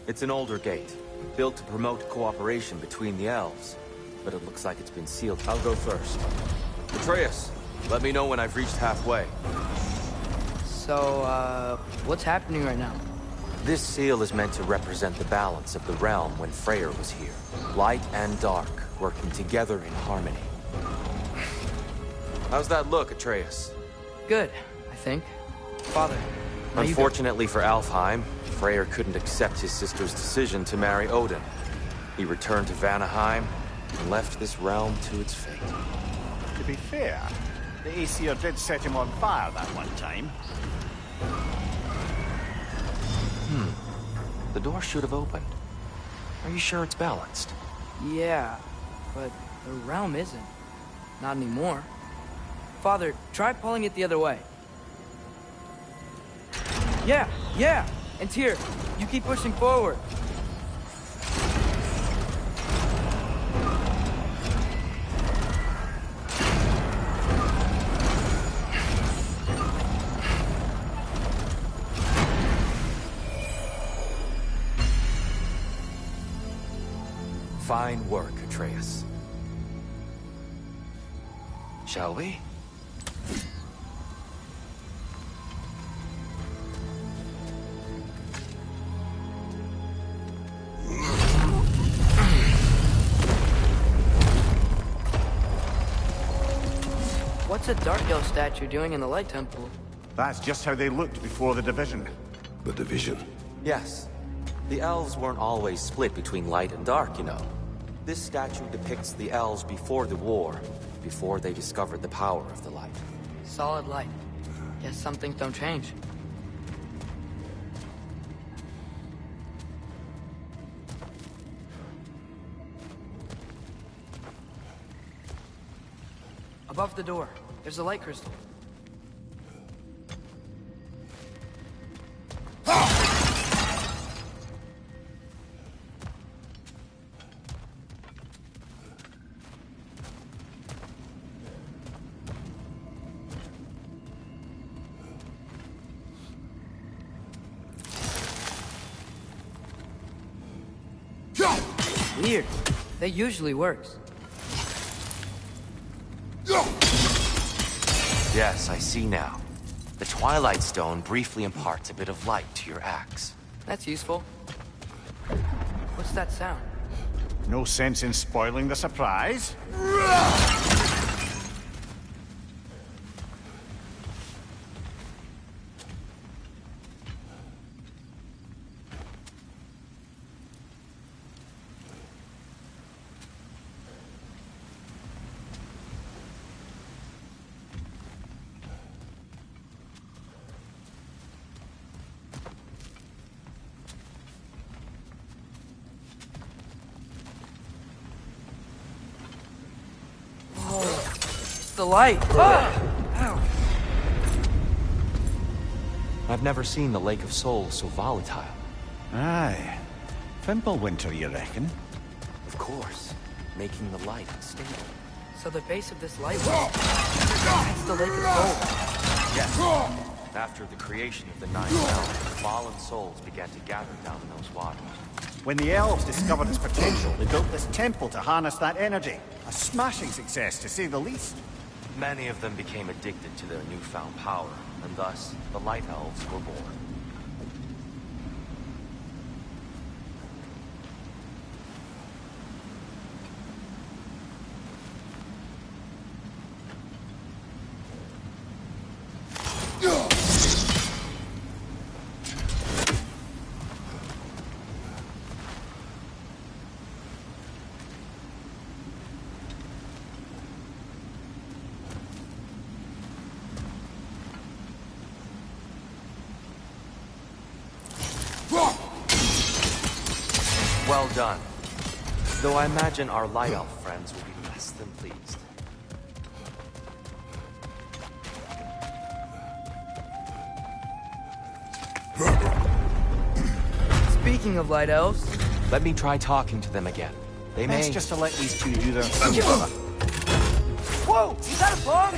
It's an older gate, built to promote cooperation between the elves. But it looks like it's been sealed. I'll go first. Atreus, Let me know when I've reached halfway. So, what's happening right now? This seal is meant to represent the balance of the realm when Freyr was here. Light and dark, working together in harmony. How's that look, Atreus? Good, I think. Father, now you go. Unfortunately for Alfheim, Freyr couldn't accept his sister's decision to marry Odin. He returned to Vanaheim and left this realm to its fate. To be fair, the Aesir did set him on fire that one time. The door should have opened. Are you sure it's balanced? Yeah, but the realm isn't. Not anymore. Father, try pulling it the other way. Yeah! And Tyr, you keep pushing forward. Fine work, Atreus. Shall we? What's a Dark-Elf statue doing in the Light Temple? That's just how they looked before the division. The division? Yes. The elves weren't always split between light and dark, you know. This statue depicts the elves before the war, before they discovered the power of the light. Solid light. Guess some things don't change. Above the door, there's a light crystal. Weird. That usually works. Yes, I see now. The Twilight Stone briefly imparts a bit of light to your axe. That's useful. What's that sound? No sense in spoiling the surprise. The light! Ow! I've never seen the Lake of Souls so volatile. Aye. Fimbulwinter, you reckon? Of course. Making the light unstable. So the base of this light well, that's the Lake of Souls. Yes. After the creation of the Nine Realms, fallen souls began to gather down in those waters. When the elves discovered its potential, they built this temple to harness that energy. A smashing success, to say the least. Many of them became addicted to their newfound power, and thus, the Light Elves were born. Well done. Though I imagine our Light Elf friends will be less than pleased. Speaking of Light Elves... Let me try talking to them again. They may... Best just to let these two do their thing together. Whoa! Is that a bug?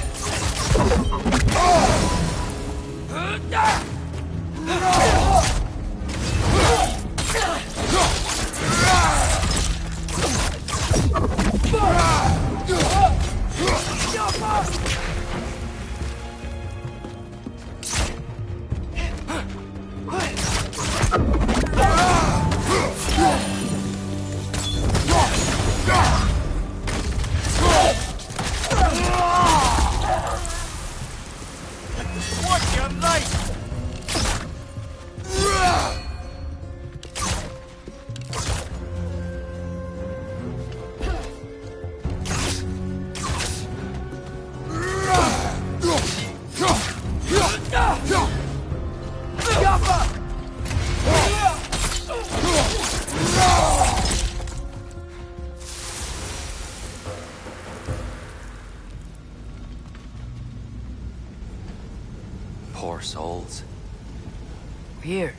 Here.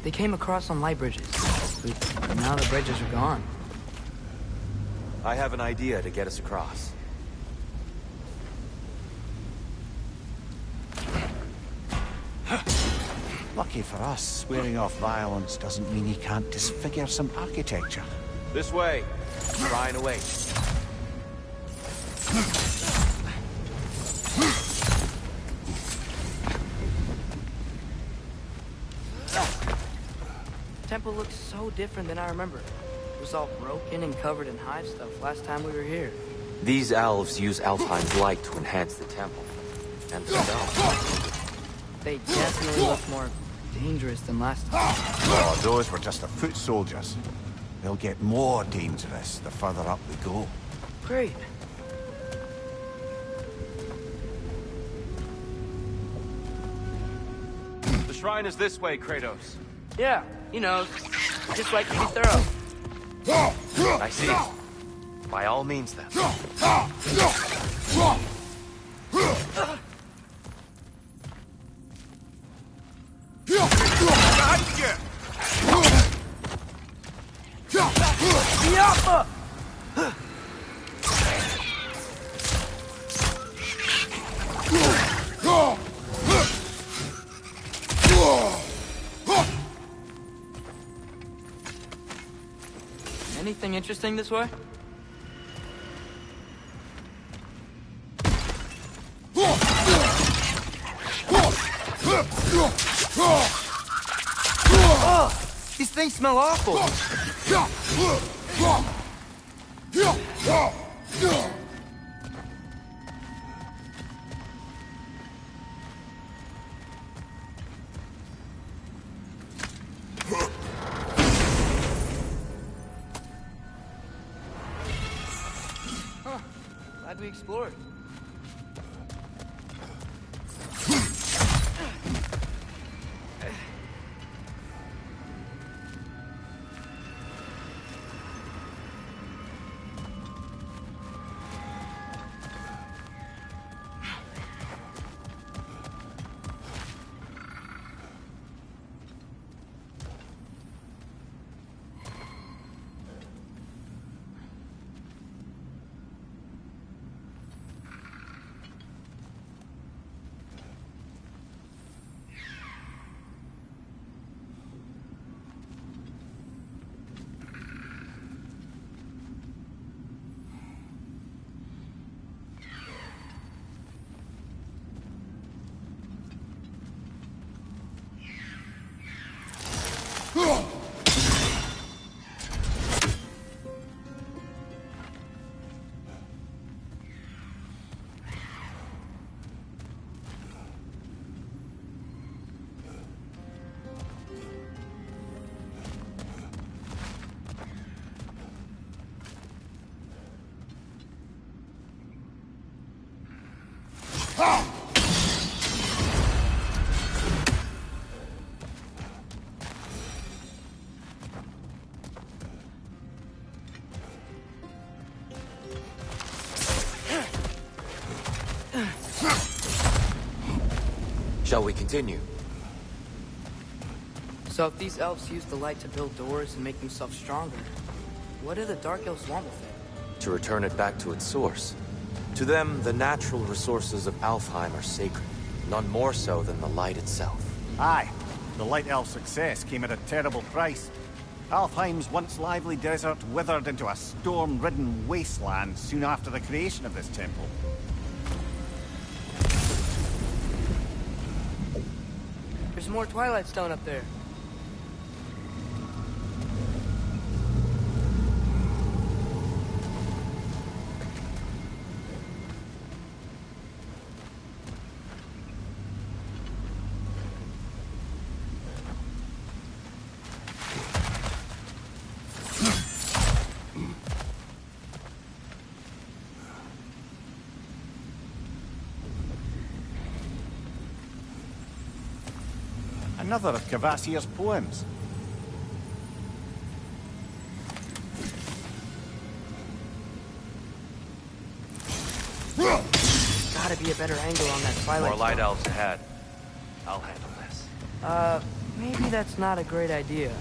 They came across on light bridges. But now the bridges are gone. I have an idea to get us across. Lucky for us, swearing off violence doesn't mean he can't disfigure some architecture. This way. Shrine awaits. Temple looks so different than I remember. It was all broken and covered in hive stuff last time we were here. These elves use Alfheim's light to enhance the temple. And themselves. They definitely look more dangerous than last time. Oh, those were just the foot soldiers. They'll get more dangerous the further up we go. Great. The shrine is this way, Kratos. Yeah, he knows. Just like to be thorough. I see. By all means, then. Anything interesting this way? Oh, these things smell awful. Glad we explored. Shall we continue? So if these elves use the light to build doors and make themselves stronger, what do the Dark Elves want with it? To return it back to its source. To them, the natural resources of Alfheim are sacred, none more so than the light itself. Aye, the Light Elf success came at a terrible price. Alfheim's once lively desert withered into a storm-ridden wasteland soon after the creation of this temple. There's more Twilight Stone up there. Another of Kvasir's poems. Gotta be a better angle on that Twilight More light Stone. elves ahead. I'll handle this. maybe that's not a great idea.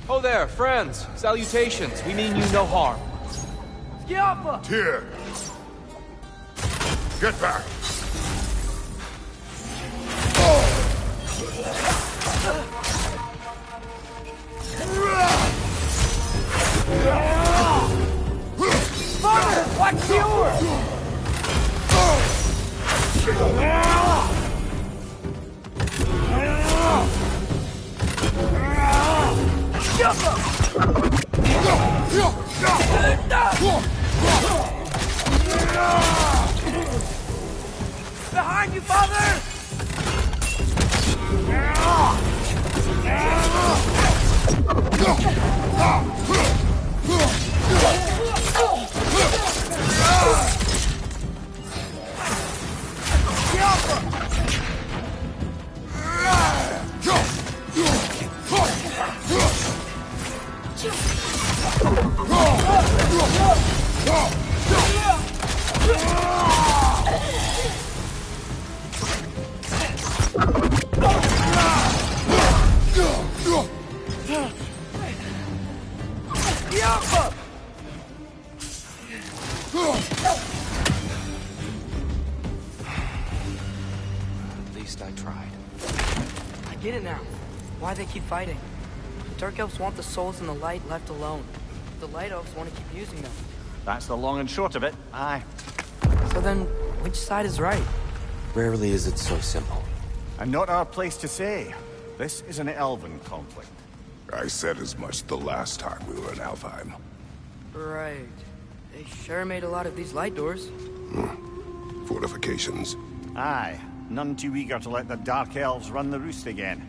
Oh there, friends. Salutations. We mean you no harm. Skiappa! Tyr! Get back! Father, what's yours? Behind you, Father! At least I tried. I get it now. Why they keep fighting. The Dark Elves want the souls in the light left alone. The Light Elves want to keep using them. That's the long and short of it. Aye. So then, which side is right? Rarely is it so simple. And not our place to say. This is an elven conflict. I said as much the last time we were in Alfheim. Right. They sure made a lot of these light doors. Fortifications. Aye. None too eager to let the Dark Elves run the roost again.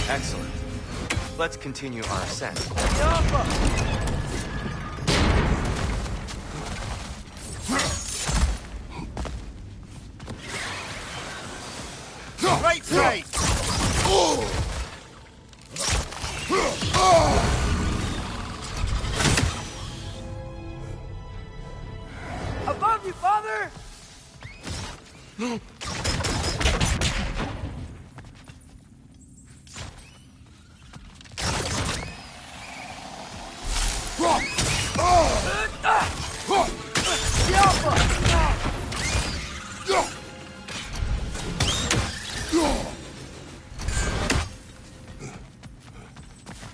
Excellent. Let's continue our ascent. Right, right! Above you, Father!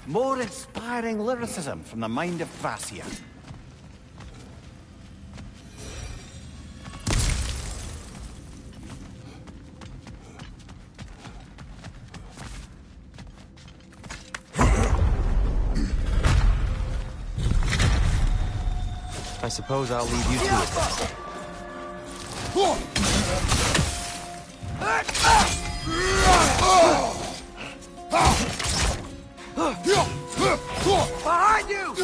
More inspiring lyricism from the mind of Thracia. I suppose I'll leave you to it then. Behind you!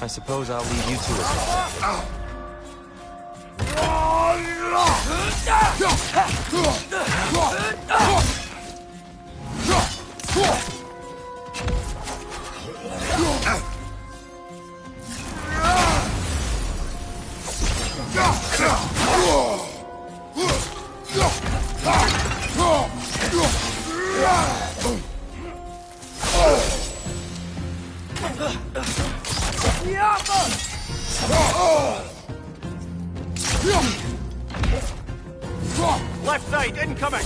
I suppose I'll leave you to it. Left side, incoming!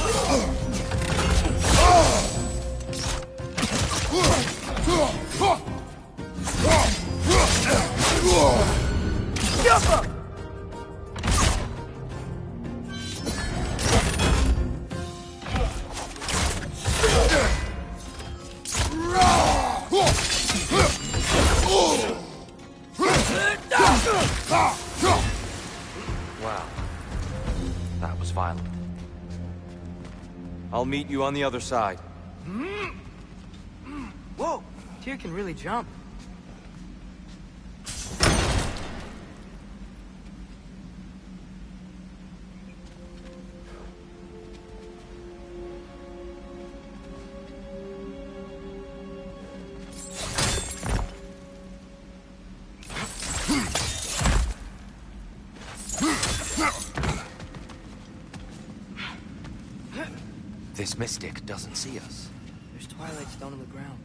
Wow. That was violent. I'll meet you on the other side. Whoa! Tyr can really jump. This mystic doesn't see us. There's Twilight Stone on the ground.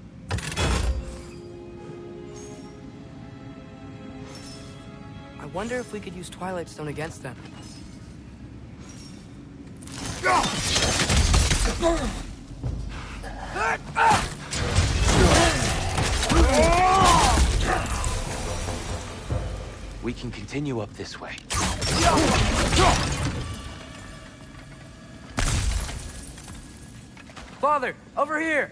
I wonder if we could use Twilight Stone against them. We can continue up this way. Father, over here!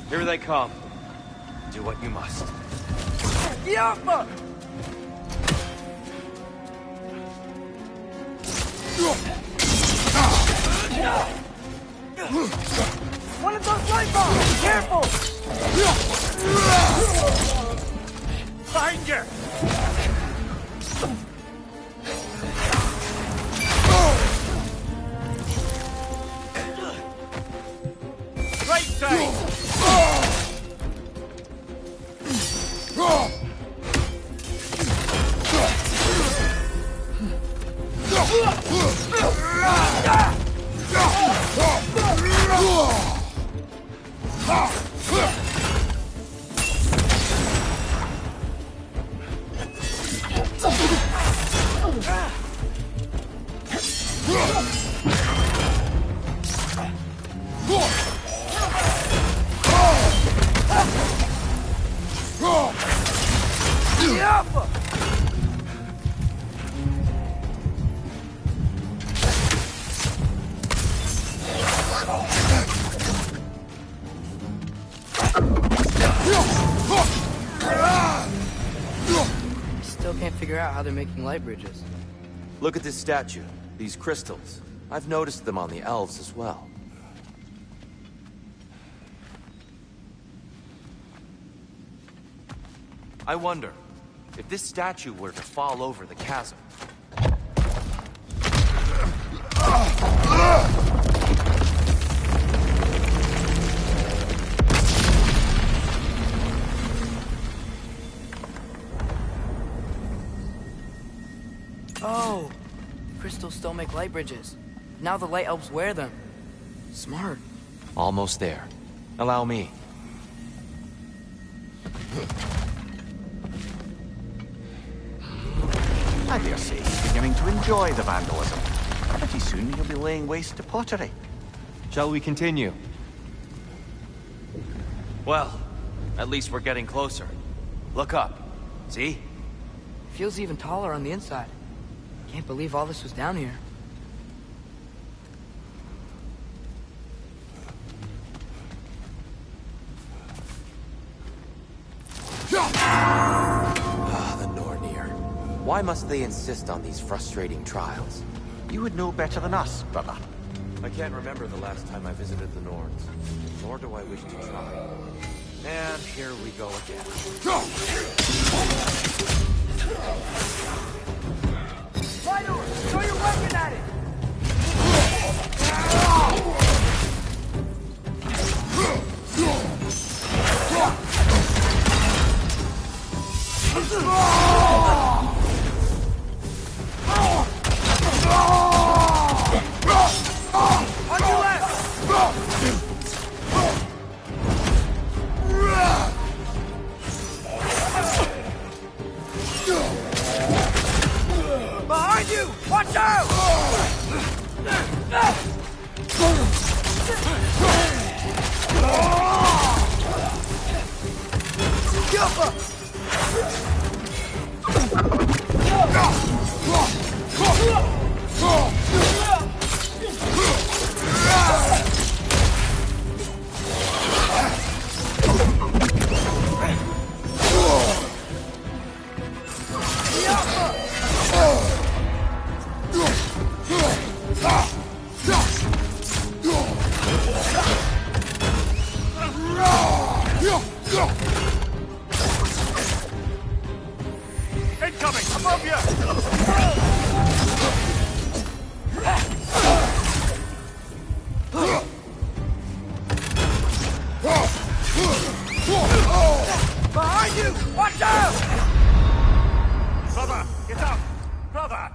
Here they come. Do what you must. Yappa! One of those light bombs! Careful! Behind you! Right side! Still can't figure out how they're making light bridges. Look at this statue. These crystals. I've noticed them on the elves as well. I wonder, if this statue were to fall over the chasm... Oh! Crystals still make light bridges. Now the light elves wear them. Smart. Almost there. Allow me. I dare say he's beginning to enjoy the vandalism. Pretty soon he'll be laying waste to pottery. Shall we continue? Well, at least we're getting closer. Look up. See? Feels even taller on the inside. Can't believe all this was down here. Ah, the Nornir. Why must they insist on these frustrating trials? You would know better than us, brother. I can't remember the last time I visited the Nords, nor do I wish to try. And here we go again. Fighter, throw your weapon at it! On your left! Behind you! Watch out! Incoming! Above you! Behind you! Watch out! Brother, get up! Brother!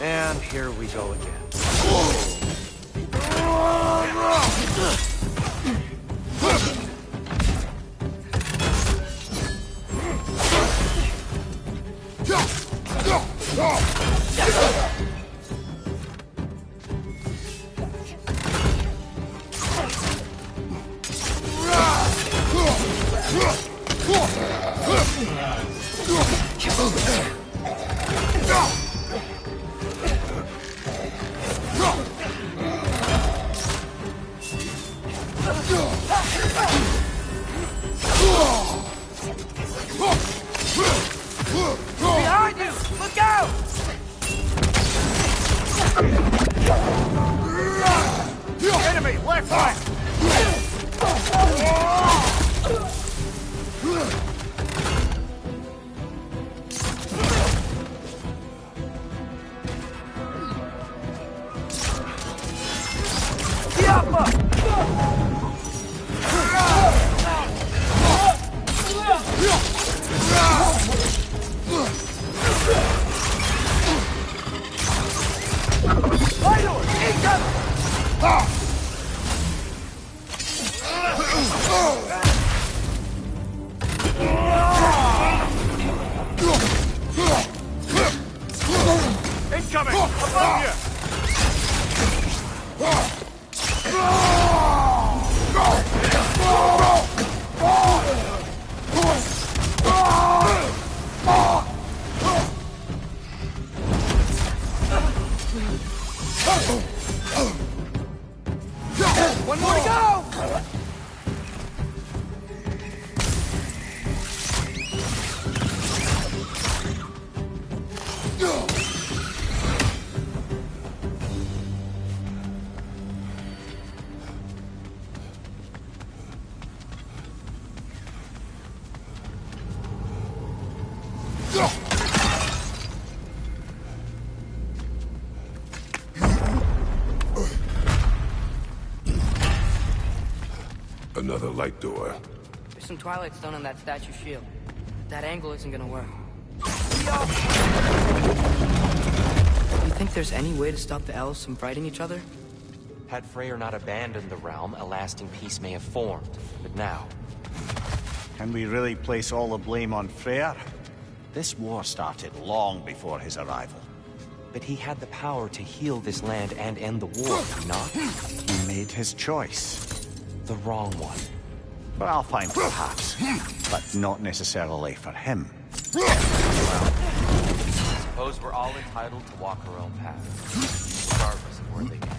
And here we go again. Behind you! Look out! Enemy, left flank! Incoming! Above you! One more to go! Another light door. There's some Twilight Stone on that statue shield. That angle isn't gonna work. You think there's any way to stop the elves from fighting each other? Had Freyr not abandoned the realm, a lasting peace may have formed. But now... Can we really place all the blame on Freyr? This war started long before his arrival. But he had the power to heal this land and end the war, did he not? He made his choice. The wrong one. For Alfheim, perhaps, but not necessarily for him. Well, I suppose we're all entitled to walk our own path, regardless of where they end.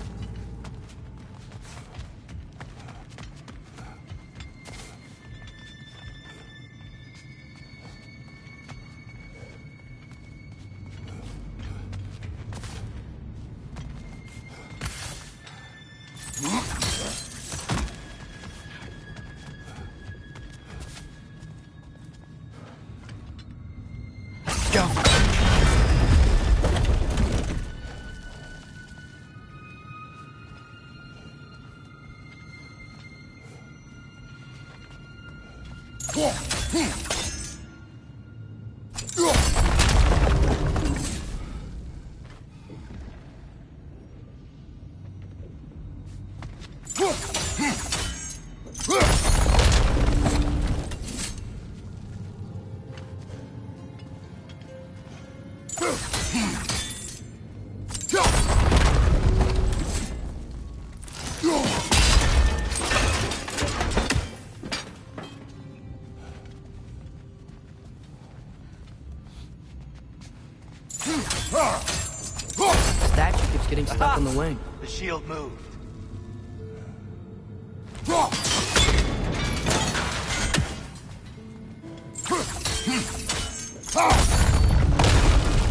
Statue keeps getting stuck in the wing. The shield moved.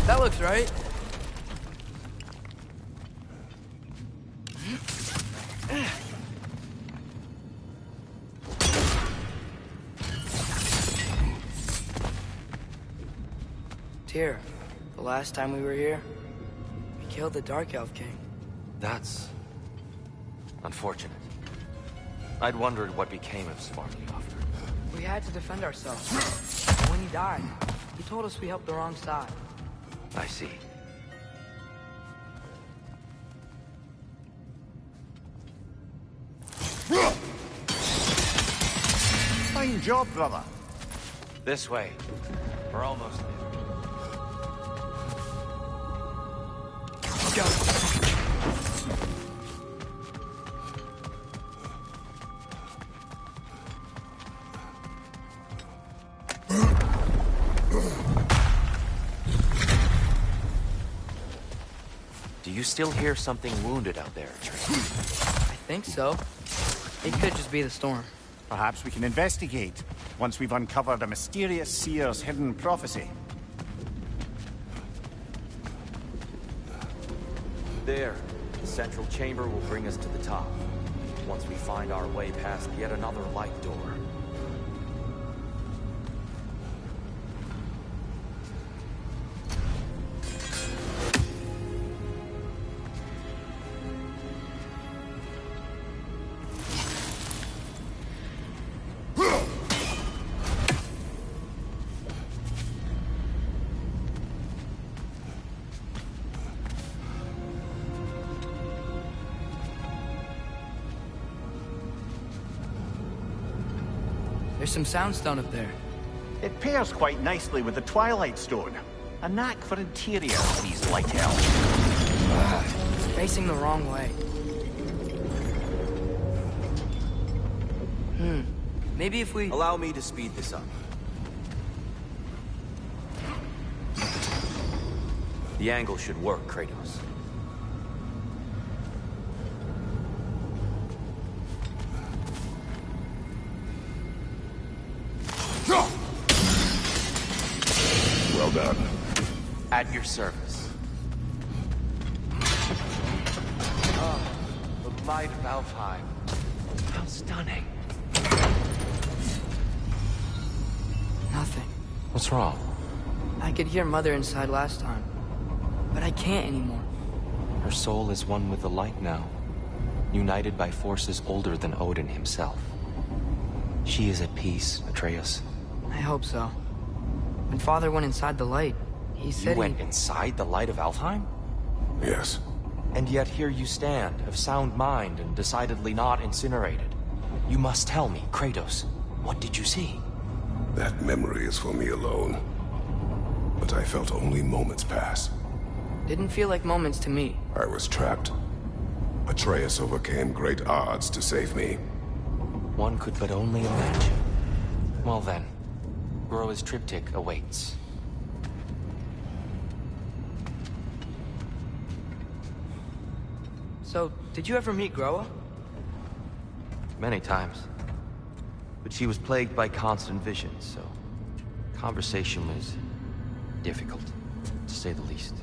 That looks right. Tyr, the last time we were here, we killed the Dark Elf King. That's unfortunate. I'd wondered what became of Svartalfheim. We had to defend ourselves. When he died, he told us we helped the wrong side. I see. Fine job, brother. This way. We're almost there. Go. Do you still hear something wounded out there, Atreus? I think so. It could just be the storm. Perhaps we can investigate, once we've uncovered a mysterious seer's hidden prophecy. There. The central chamber will bring us to the top. Once we find our way past yet another light door. There's some soundstone up there. It pairs quite nicely with the Twilight Stone. A knack for interiors, these light elves. It's facing the wrong way. Maybe if we... Allow me to speed this up. The angle should work, Kratos. Well done. At your service. Oh, the light of Alfheim. How stunning. Nothing. What's wrong? I could hear Mother inside last time, but I can't anymore. Her soul is one with the light now, united by forces older than Odin himself. She is at peace, Atreus. I hope so. When Father went inside the light, he said You went inside the light of Alfheim? Yes. And yet here you stand, of sound mind and decidedly not incinerated. You must tell me, Kratos, what did you see? That memory is for me alone. But I felt only moments pass. Didn't feel like moments to me. I was trapped. Atreus overcame great odds to save me. One could but only imagine. Well then, Groa's triptych awaits. So, did you ever meet Groa? Many times. But she was plagued by constant visions, so conversation was difficult, to say the least.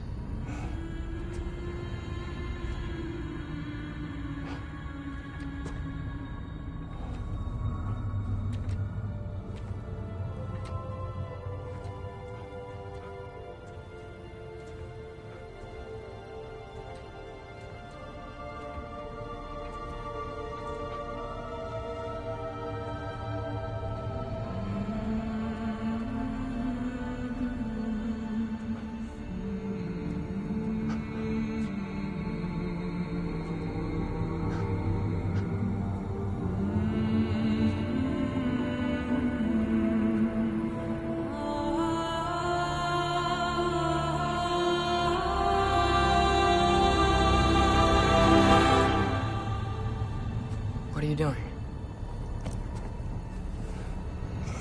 What are you doing?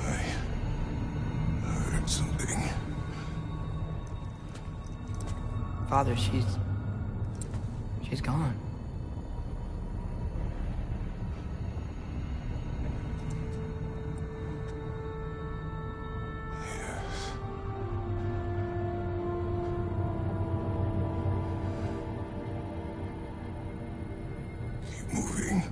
I heard something. Father, she's gone. Keep moving.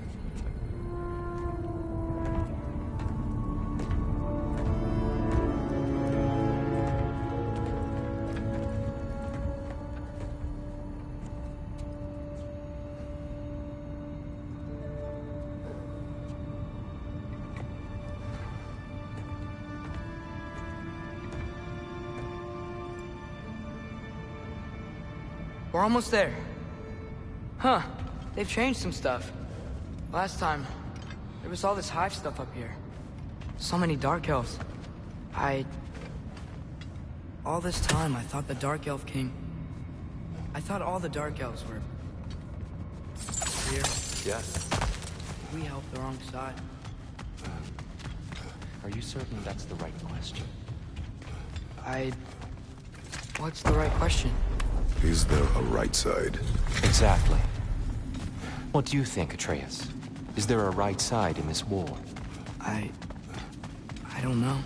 We're almost there. Huh. They've changed some stuff. Last time, there was all this hive stuff up here. So many Dark Elves. All this time, I thought the Dark Elf King... I thought all the Dark Elves were... here. Yes. We helped the wrong side. Are you certain that's the right question? What's the right question? Is there a right side? Exactly. What do you think, Atreus? Is there a right side in this war? I don't know.